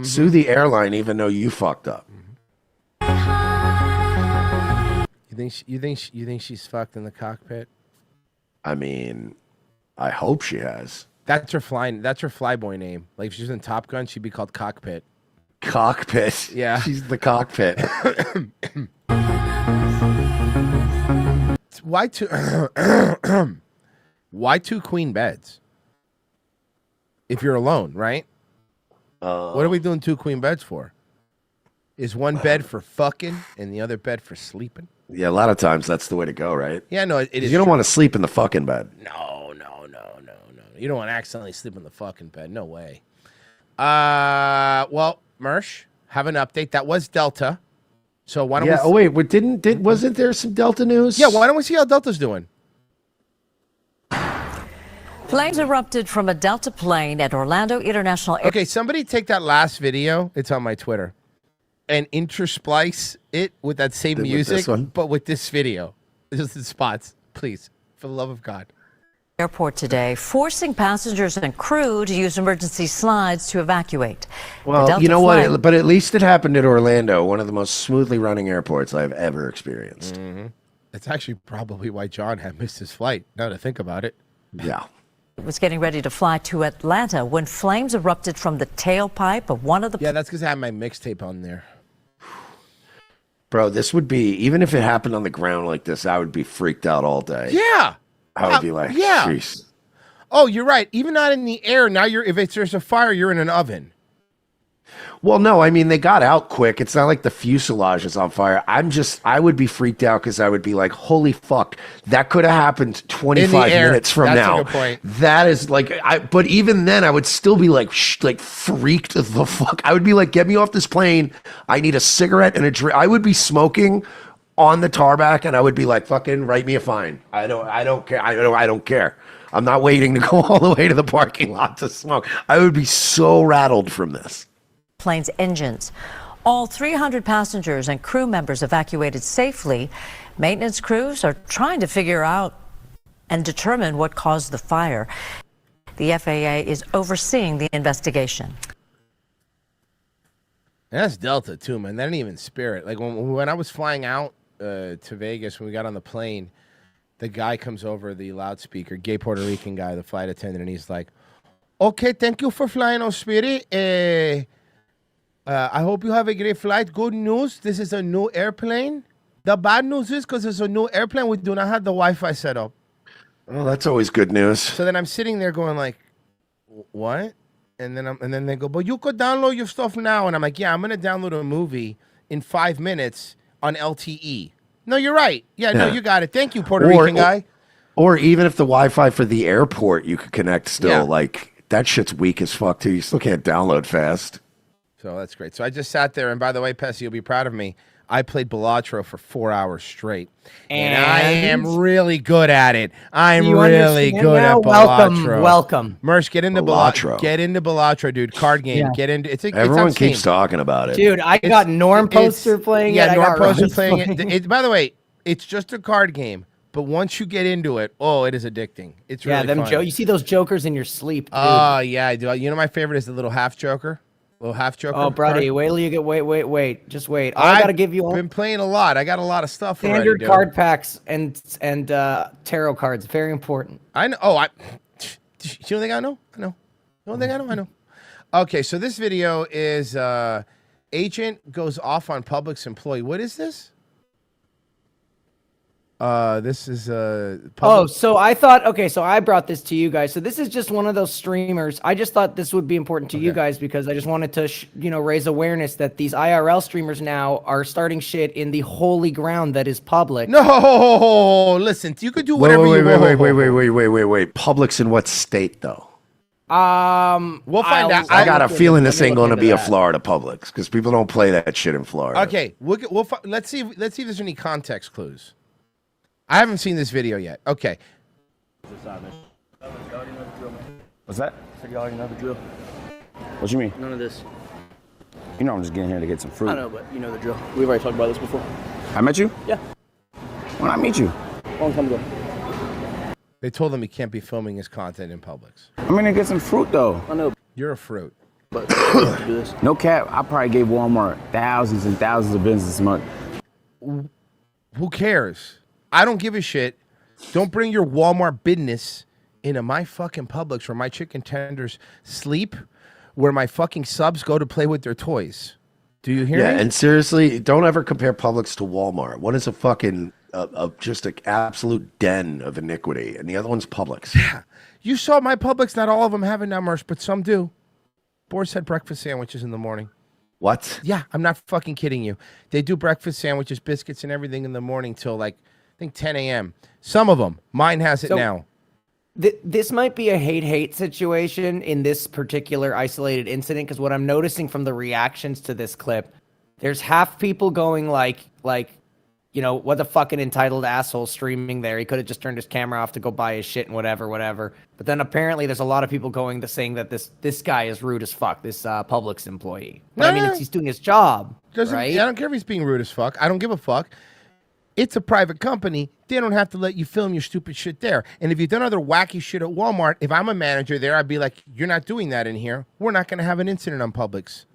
Sue the airline even though you fucked up. You think she's fucked in the cockpit? I mean, I hope she has. That's her flyboy name. Like if she was in Top Gun, she'd be called Cockpit. Cockpit. Yeah. She's the cockpit. Why two queen beds? If you're alone, right? What are we doing 2 queen beds for? Is one bed for fucking and the other bed for sleeping? Yeah, a lot of times that's the way to go, right? Yeah, no, it is. You don't want to sleep in the fucking bed. No. You don't want to accidentally sleep in the fucking bed. No way. Well, Mersh, have an update. That was Delta. So why don't we... Oh, wait. Wasn't there some Delta news? Yeah, why don't we see how Delta's doing? Flames erupted from a Delta plane at Orlando International Airport. Okay, somebody take that last video. It's on my Twitter. And intersplice it with that same music, but with this video. Just the spots, please. For the love of God. Airport today, forcing passengers and crew to use emergency slides to evacuate. Well, you know what? But at least it happened at Orlando, one of the most smoothly running airports I've ever experienced. Mm-hmm. That's actually probably why John had missed his flight, now to think about it. Yeah. It was getting ready to fly to Atlanta when flames erupted from the tailpipe of one of the... Yeah, that's because I had my mixtape on there. Bro, this would be, even if it happened on the ground like this, I would be freaked out all day. Yeah. I would be like, yeah. Jeez. Oh, you're right. Even not in the air. Now there's a fire, you're in an oven. Well, no, I mean, they got out quick. It's not like the fuselage is on fire. I would be freaked out because I would be like, holy fuck, that could have happened 25 minutes from That's now. a good point. That is like, but even then, I would still be like, like freaked the fuck. I would be like, get me off this plane. I need a cigarette and a drink. I would be smoking on the tarmac and I would be like, fucking write me a fine. I don't care. I don't care. I'm not waiting to go all the way to the parking lot to smoke. I would be so rattled from this. Plane's engines. All 300 passengers and crew members evacuated safely. Maintenance crews are trying to figure out and determine what caused the fire. The FAA is overseeing the investigation. And that's Delta too, man. That didn't even Spirit. Like when I was flying out to Vegas, when we got on the plane, the guy comes over the loudspeaker, gay Puerto Rican guy, the flight attendant, and he's like, "Okay, thank you for flying on Spirit. I hope you have a great flight. Good news, this is a new airplane. The bad news is because it's a new airplane, we do not have the Wi-Fi set up." Oh, that's always good news. So then I'm sitting there going like, "What?" And then they go, "But you could download your stuff now." And I'm like, "Yeah, I'm gonna download a movie in 5 minutes on LTE." No, you're right. Yeah, no, you got it. Thank you, Puerto Rican guy. Or even if the Wi-Fi for the airport you could connect still, like that shit's weak as fuck too. You still can't download fast. So that's great. So I just sat there, and by the way, Pessy, you'll be proud of me. I played Balatro for 4 hours straight, and I am really good at it. I'm You really understand good now? at Balatro. Welcome. Mersh, get into Balatro. Get into Balatro, dude. Card game. Yeah. Get into. Everyone it's on keeps Steam. talking about it. Dude, I got Norm Poster playing Yeah, it. Norm I got Poster Rose playing it. By the way, it's just a card game, but once you get into it, oh, it is addicting. It's really fun. You see those jokers in your sleep, dude. Oh yeah, I do. You know my favorite is the little half joker. Little half joker. Oh, buddy, card. wait till you get just wait. I gotta give you all been playing a lot. I got a lot of stuff already, standard dude. card packs and tarot cards. Very important. I know. Oh, you don't think I know? I know. You don't think I know? I know. Okay, so this video is agent goes off on Publix employee. What is this? This is Oh, so I thought, okay, so I brought this to you guys. So this is just one of those streamers. I just thought this would be important to you guys because I just wanted to, raise awareness that these IRL streamers now are starting shit in the holy ground that is public. No, listen, you could do whatever you want. Wait. Publix in what state though? We'll find out. I got a feeling this ain't going to be a Florida Publix because people don't play that shit in Florida. Okay, let's see if there's any context clues. I haven't seen this video yet. Okay. What's that? You already know the drill. What you mean? None of this. You know I'm just getting here to get some fruit. I know, but you know the drill. We've already talked about this before. I met you? Yeah. When I meet you? Long time ago. They told him he can't be filming his content in Publix. I'm gonna get some fruit though. I know. You're a fruit. But do this. No cap, I probably gave Walmart thousands and thousands of business this month. Who cares? I don't give a shit. Don't bring your Walmart business into my fucking Publix where my chicken tenders sleep, where my fucking subs go to play with their toys. Do you hear me? Yeah, and seriously, don't ever compare Publix to Walmart. One is a fucking just an absolute den of iniquity, and the other one's Publix. Yeah. You saw my Publix. Not all of them have it now, Mersh, but some do. Boris had breakfast sandwiches in the morning. What? Yeah, I'm not fucking kidding you. They do breakfast sandwiches, biscuits, and everything in the morning till like, I think 10 a.m. Some of them. Mine has it now. This might be a hate situation in this particular isolated incident because what I'm noticing from the reactions to this clip, there's half people going like, what the fucking entitled asshole streaming there. He could have just turned his camera off to go buy his shit and whatever. But then apparently there's a lot of people saying that this guy is rude as fuck, this Publix employee. But he's doing his job, right? I don't care if he's being rude as fuck. I don't give a fuck. It's a private company. They don't have to let you film your stupid shit there. And if you've done other wacky shit at Walmart, if I'm a manager there, I'd be like, you're not doing that in here. We're not going to have an incident on Publix.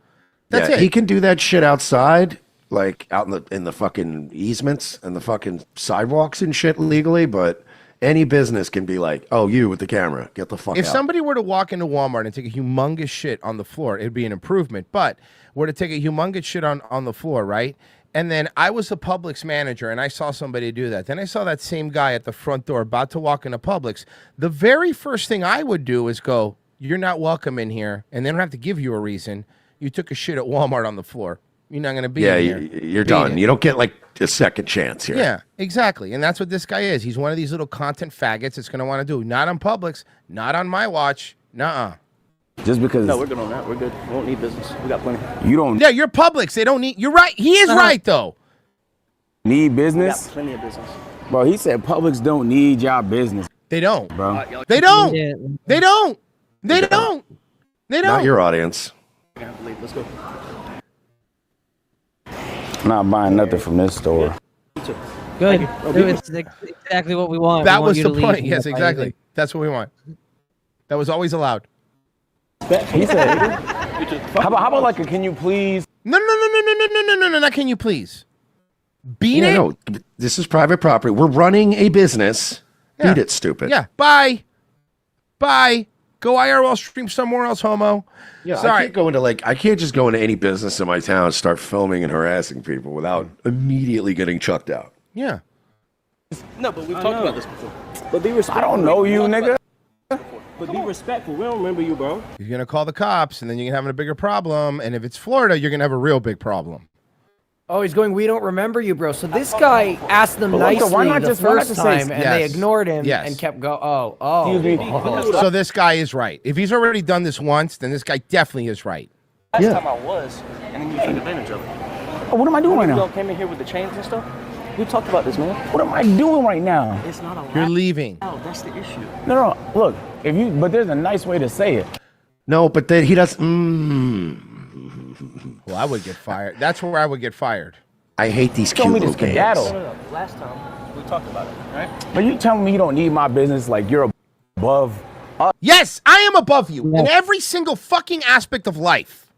That's it. He can do that shit outside, like out in the fucking easements and the fucking sidewalks and shit legally, but any business can be like, oh, you with the camera, get the fuck out. If somebody were to walk into Walmart and take a humongous shit on the floor, it'd be an improvement. But were to take a humongous shit on the floor, right? And then I was a Publix manager and I saw somebody do that. Then I saw that same guy at the front door about to walk into Publix. The very first thing I would do is go, you're not welcome in here. And they don't have to give you a reason. You took a shit at Walmart on the floor. You're not going to be Yeah, in there. you're Beat done. it. You don't get like a second chance here. Yeah, exactly. And that's what this guy is. He's one of these little content faggots that's going to want to do. Not on Publix. Not on my watch. Nuh-uh. Just because. No, we're good on that. We're good. We don't need business. We got plenty. You don't Yeah, you're Publix. They don't need. You're right. He is right though. need We business. got plenty of business. Bro, he said Publix don't need y'all business. They don't, bro. They don't. They don't. They don't. They don't. Not your audience. Let's go. Not buying nothing from this store. Good. It's exactly what we want. That We want was you the to leave point. and Yes, not buy exactly. anything. That's what we want. That was always allowed. He said, how about like a can you please? No, not can you please? Beat Yeah, it. no, this is private property. We're running a business. Yeah. Beat it, stupid. Yeah. Bye. Bye. Go IRL stream somewhere else, homo. Yeah, Sorry. I can't just go into any business in my town and start filming and harassing people without immediately getting chucked out. Yeah. No, but we've talked about this before. But be respectful. I don't know you, nigga. But be respectful. We don't remember you, bro. You're gonna call the cops, and then you're gonna have a bigger problem. And if it's Florida, you're gonna have a real big problem. Oh, he's going, we don't remember you, bro. So this guy asked them But nicely why not the just first say time, and they yes. ignored him Yes. and kept going. Oh. Excuse me. So this guy is right. If he's already done this once, then this guy definitely is right. Last time I was, and then you took advantage of it. Oh, what am I doing right You now? all came in here with the chains and stuff. We talked about this, man. What am I doing right now? It's not allowed. You're leaving. Oh, that's the issue. No. Look, but there's a nice way to say it. No, but then he does. Well, I would get fired. That's where I would get fired. I hate these Show cute me little this games. skedaddle. No. Last time we talked about it, right? But you telling me you don't need my business like you're above. Yes, I am above you in every single fucking aspect of life.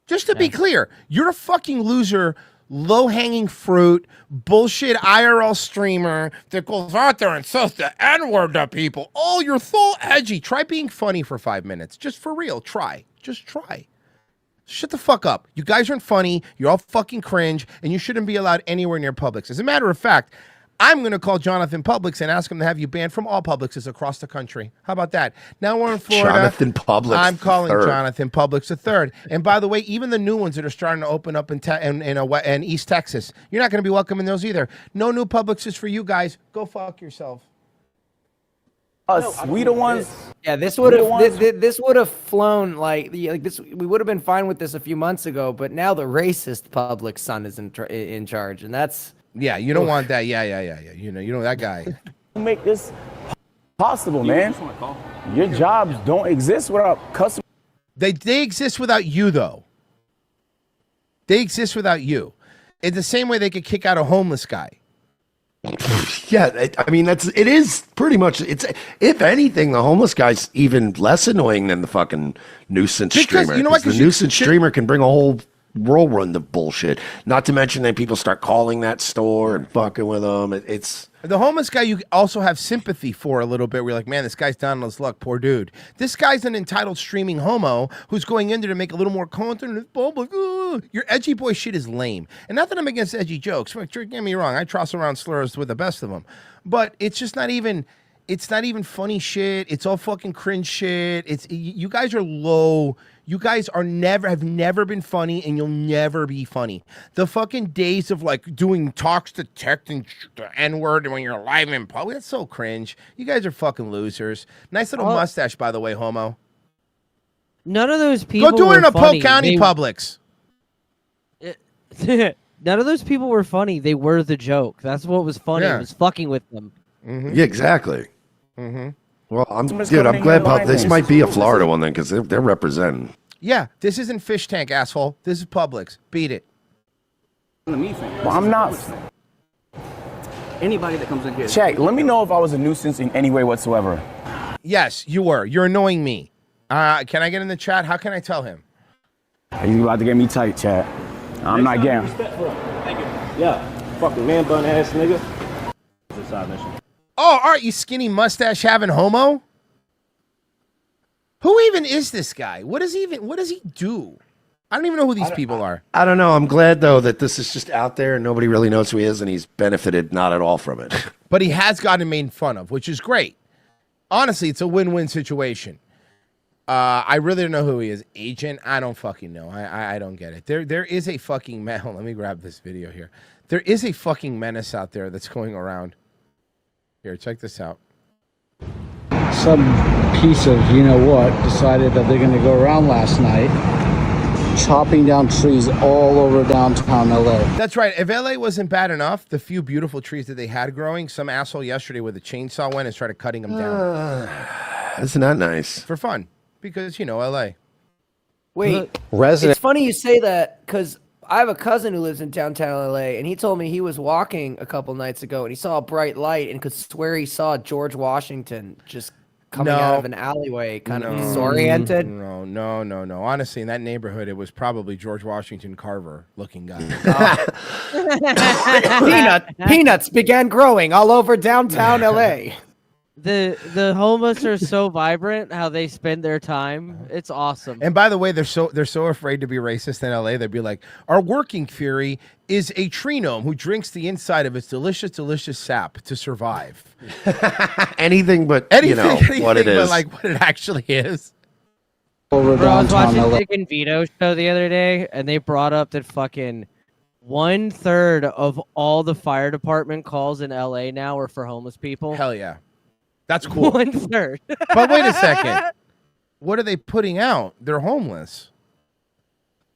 Just to be clear, you're a fucking loser, low-hanging fruit, bullshit IRL streamer that goes out there and says the N-word to people. Oh, you're so edgy. Try being funny for 5 minutes. Just for real. Try. Just try. Shut the fuck up. You guys aren't funny. You're all fucking cringe, and you shouldn't be allowed anywhere near Publix. As a matter of fact, I'm going to call Jonathan Publix and ask him to have you banned from all Publixes across the country. How about that? Now we're in Florida. Jonathan Publix I'm calling III. Jonathan Publix III. And by the way, even the new ones that are starting to open up in East Texas, you're not going to be welcome in those either. No new Publixes for you guys. Go fuck yourself. Us, we the ones. Yeah, this would have this would have flown like this. We would have been fine with this a few months ago, but now the racist Publix son is in charge, and that's Yeah, you don't want that. Yeah. You know that guy. Make this possible, man. Your jobs don't exist without customers. They exist without you, though. They exist without you. In the same way they could kick out a homeless guy. Yeah, I mean it is pretty much. It's if anything, the homeless guy's even less annoying than the fucking nuisance Because, streamer. you know what, 'Cause the nuisance streamer can bring a whole whirlwind of bullshit. Not to mention that people start calling that store and fucking with them. It's The homeless guy you also have sympathy for a little bit. Where you're like, man, this guy's down on his luck, poor dude. This guy's an entitled streaming homo who's going in there to make a little more content. And public. Your edgy boy shit is lame. And not that I'm against edgy jokes. Don't get me wrong. I toss around slurs with the best of them, but it's just not even. It's not even funny shit. It's all fucking cringe shit. You guys are low. You guys have never been funny, and you'll never be funny. The fucking days of like doing talks to tech and the N-word when you're live in public, that's so cringe. You guys are fucking losers. Nice little mustache, by the way, homo. None of those people Go do it in were a Polk funny. County Publix. None of those people were funny. They were the joke. That's what was funny. Yeah. It was fucking with them. yeah, exactly. Mm-hmm. Well, I'm glad this might be a Florida one then because they're representing. Yeah, this isn't Fish Tank, asshole. This is Publix. Beat it. Well, I'm not. Anybody that comes in here. Check. Let me know if I was a nuisance in any way whatsoever. Yes, you were. You're annoying me. Can I get in the chat? How can I tell him? You about to get me tight, chat. I'm not getting. Thank you. Yeah. Fucking man bun ass nigga. It's a side mission. Oh, all right, you skinny mustache having homo? Who even is this guy? What does he do? I don't even know who these people are. I don't know. I'm glad though that this is just out there and nobody really knows who he is, and he's benefited not at all from it. But he has gotten made fun of, which is great. Honestly, it's a win-win situation. I really don't know who he is. Agent? I don't fucking know. I don't get it. There is a fucking let me grab this video here. There is a fucking menace out there that's going around. Here, check this out. Some piece of you know what decided that they're going to go around last night chopping down trees all over downtown LA. That's right. If LA wasn't bad enough, the few beautiful trees that they had growing, some asshole yesterday with a chainsaw went and started cutting them down. Isn't that nice? For fun. Because, you know, LA. Wait, Resident. It's funny you say that because I have a cousin who lives in downtown LA, and he told me he was walking a couple nights ago and he saw a bright light and could swear he saw George Washington just coming out of an alleyway, kind of disoriented. No. Honestly, in that neighborhood, it was probably George Washington Carver looking guy. Peanuts began growing all over downtown LA. The homeless are so vibrant how they spend their time. It's awesome. And by the way, they're so afraid to be racist in LA. They'd be like, our working fury is a tree gnome who drinks the inside of its delicious sap to survive. anything but anything what it but is. like what it actually is. Over Bro, I was downtown watching LA. Dick and Vito show the other day, and they brought up that fucking 1/3 of all the fire department calls in LA now are for homeless people. Hell yeah. That's cool. 1/3. But wait a second. What are they putting out? They're homeless.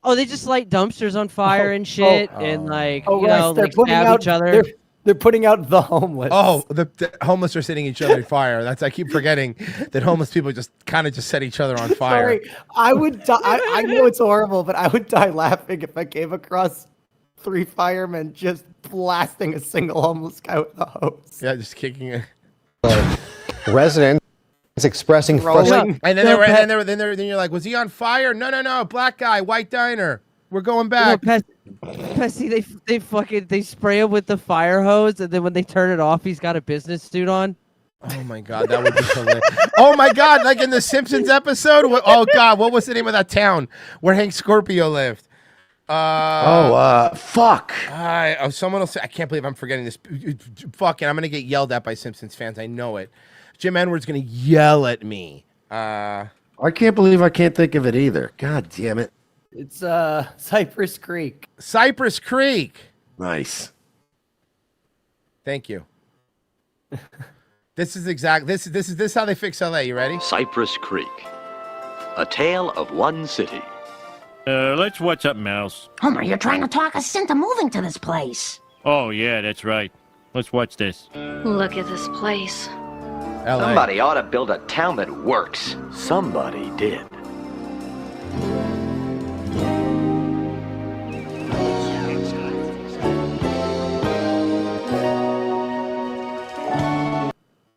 Oh, they just light dumpsters on fire and shit, and like you know, they're like putting stab out each other. They're putting out the homeless. Oh, the homeless are setting each other on fire. I keep forgetting that homeless people just set each other on fire. Sorry, I would die. I know it's horrible, but I would die laughing if I came across 3 firemen just blasting a single homeless guy with a hose. Yeah, just kicking it. Residents expressing frustration. And then you're like, was he on fire? No, black guy, white diner. We're going back. Pessy, they spray him with the fire hose, and then when they turn it off, he's got a business suit on. Oh my god, that would be hilarious. Oh my god, like in the Simpsons episode. Oh god, what was the name of that town where Hank Scorpio lived? Fuck. Someone will say, I can't believe I'm forgetting this. Fucking, I'm gonna get yelled at by Simpsons fans. I know it. Jim Edwards gonna yell at me. I can't believe I can't think of it either. God damn it. It's Cypress Creek. Cypress Creek. Nice. Thank you. This is how they fix LA. You ready? Cypress Creek. A tale of one city. Let's watch something else. Homer, you're trying to talk us into moving to this place. Oh, yeah, that's right. Let's watch this. Look at this place. LA. Somebody ought to build a town that works. Somebody did.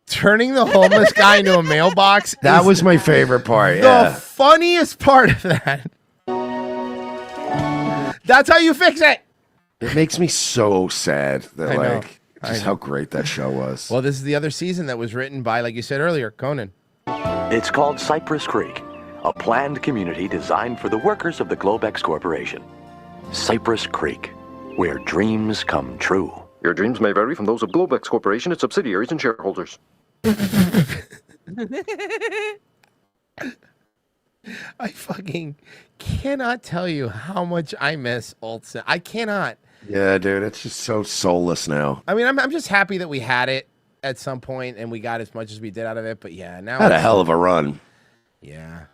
Turning the homeless guy into a mailbox. That was my favorite part. The Yeah. funniest part of that. That's how you fix it. It makes me so sad that I know. like just how great that show was. Well, this is the other season that was written by, like you said earlier, Conan. It's called Cypress Creek, a planned community designed for the workers of the Globex Corporation. Cypress Creek, where dreams come true. Your dreams may vary from those of Globex Corporation, its subsidiaries, and shareholders. I fucking cannot tell you how much I miss Olsen. I cannot. Yeah, dude, it's just so soulless now. I mean, I'm just happy that we had it at some point and we got as much as we did out of it. But yeah, now Had a hell of a run. Yeah.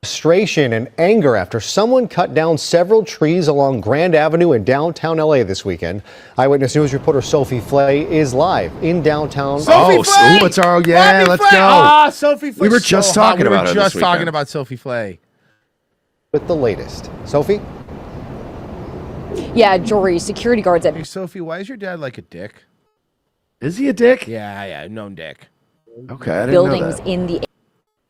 Frustration and anger after someone cut down several trees along Grand Avenue in downtown LA this weekend. Eyewitness News reporter Sophie Flay is live in downtown. Sophie Flay! Let's go. Sophie Flay. We were just so hot. talking about her We were this just talking weekend. about Sophie Flay. With the latest. Sophie? Yeah, Jory, security guards at... Hey, Sophie, why is your dad like a dick? Is he a dick? Yeah, known dick. Okay, I didn't buildings know that. in the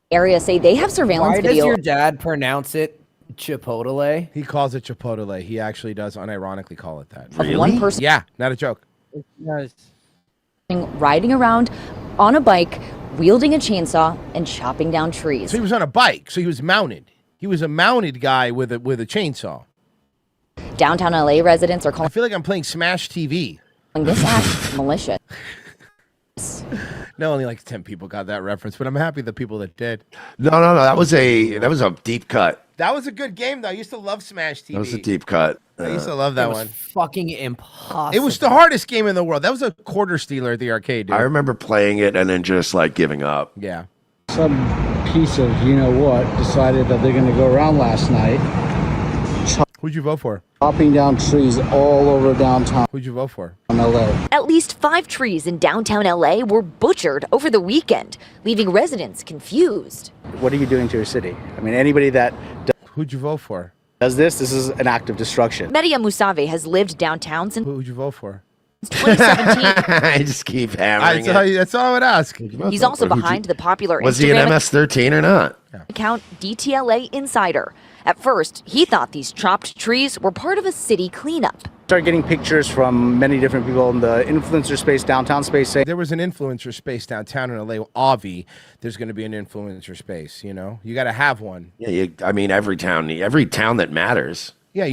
area say they have surveillance Why video. does your dad pronounce it Chipotle? He calls it Chipotle. He actually does unironically call it that. Of one person- Yeah, not a joke. Riding around on a bike, wielding a chainsaw, and chopping down trees. So he was on a bike. So he was mounted. He was a mounted guy with a chainsaw. Downtown LA residents are I calling feel like I'm playing Smash TV. this act malicious. No, only like 10 people got that reference, but I'm happy the people that did. No. That was a deep cut. That was a good game, though. I used to love Smash TV. That was a deep cut. I used to love that It was one. fucking impossible. It was the hardest game in the world. That was a quarter stealer at the arcade, dude. I remember playing it and then just like giving up. Yeah. Some piece of you know what decided that they're going to go around last night. Who'd you vote for? Chopping down trees all over downtown. Who'd you vote for? LA. At least 5 trees in downtown LA were butchered over the weekend, leaving residents confused. What are you doing to your city? I mean, anybody that Who'd you vote for? does this is an act of destruction. Media Musave has lived downtown since Who'd you vote for? 2017. I just keep hammering it. That's all I would ask. He's also behind the popular Was he an Instagram MS-13 or not? account DTLA Insider. At first, he thought these chopped trees were part of a city cleanup. Started getting pictures from many different people in the influencer space, downtown space. Saying There was an influencer space downtown in LA. Avi, there's going to be an influencer space. You know, you got to have one. Yeah, I mean every town that matters. Yeah,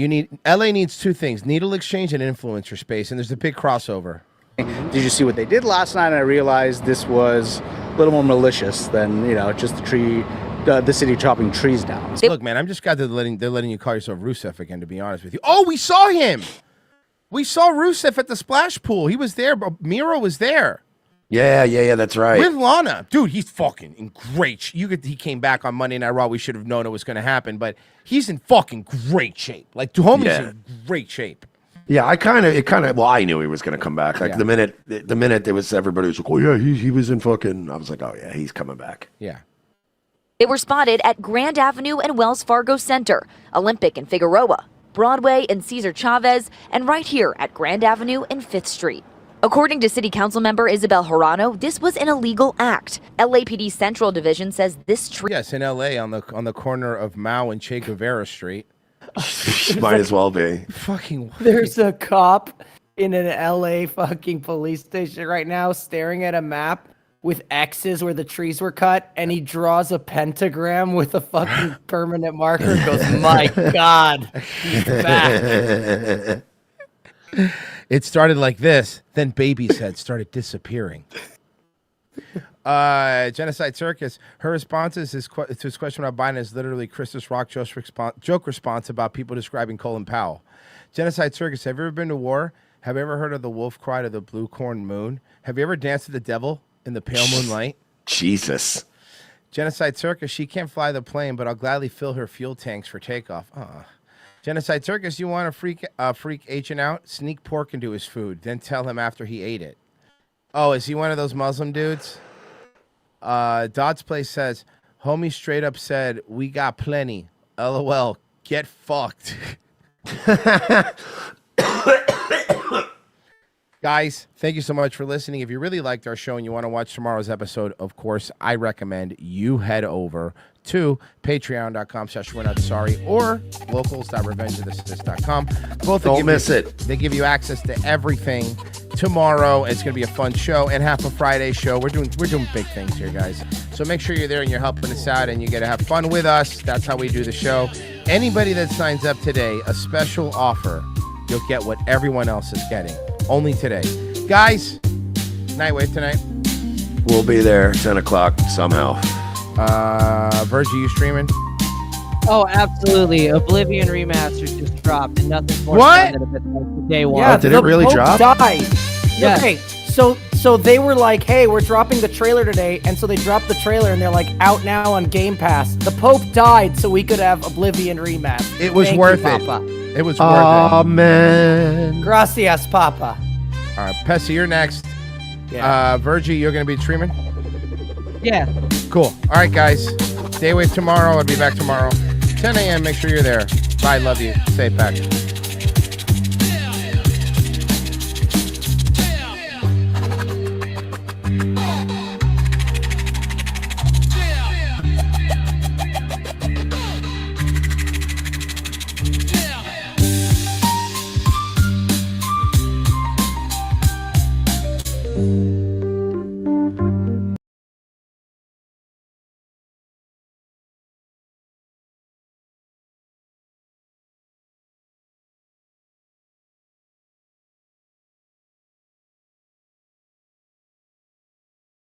LA needs 2 things: needle exchange and influencer space. And there's a big crossover. Did you see what they did last night? And I realized this was a little more malicious than just the city chopping trees down. Look, man, I'm just glad they're letting you call yourself Rusev again. To be honest with you. Oh, we saw him. We saw Rusev at the splash pool. He was there. Miro was there. Yeah, that's right. With Lana. Dude, he's fucking in great shape. He came back on Monday Night Raw. We should have known it was going to happen, but he's in fucking great shape. Like, homie's in great shape. Yeah, I knew he was going to come back. Like the minute there was everybody was like, oh yeah, he was in fucking. I was like, oh yeah, he's coming back. Yeah. They were spotted at Grand Avenue and Wells Fargo Center, Olympic and Figueroa, Broadway and Cesar Chavez, and right here at Grand Avenue and 5th Street. According to City Council member Isabel Jorano, this was an illegal act. LAPD Central Division says this tree... Yes, in LA on the corner of Mao and Che Guevara Street. Might as well be. Fucking... There's a cop in an LA fucking police station right now staring at a map with X's where the trees were cut, and he draws a pentagram with a fucking permanent marker and goes, my God, he's back. It started like this, then Baby's head started disappearing. Genocide Circus, her responses to his question about Biden is literally Christus Rock joke response about people describing Colin Powell. Genocide Circus, have you ever been to war? Have you ever heard of the wolf cry to the blue corn moon? Have you ever danced with the devil in the pale moonlight? Jesus. Genocide Circus, she can't fly the plane, but I'll gladly fill her fuel tanks for takeoff. Genocide Circus, you want to freak agent out? Sneak pork into his food, then tell him after he ate it. Oh, is he one of those Muslim dudes? Dodds Place says, homie straight up said, we got plenty. LOL, get fucked. Guys, thank you so much for listening. If you really liked our show and you want to watch tomorrow's episode, of course, I recommend you head over to patreon.com/we're-not-sorry or locals.revengeofthesist.com. Don't miss it. They give you access to everything tomorrow. It's going to be a fun show and half a Friday show. We're doing big things here, guys. So make sure you're there and you're helping us out and you get to have fun with us. That's how we do the show. Anybody that signs up today, a special offer. You'll get what everyone else is getting. Only today. Guys, Nightwave tonight. We'll be there 10 o'clock somehow. Virgie, you streaming? Oh, absolutely. Oblivion Remastered just dropped, and nothing more What? than a bit like day one. Yeah, did the it really Pope drop? Died. Yes. Okay, so they were like, hey, we're dropping the trailer today, and so they dropped the trailer, and they're like, out now on Game Pass. The Pope died so we could have Oblivion Remastered. It was Thank worth you, it. Papa. It was worth it. Amen. Gracias, Papa. All right, Pessy, you're next. Yeah. Virgie, you're going to be streaming? Yeah. Cool. All right, guys. Stay away tomorrow. I'll be back tomorrow. 10 a.m. Make sure you're there. Bye. Love you. Stay back.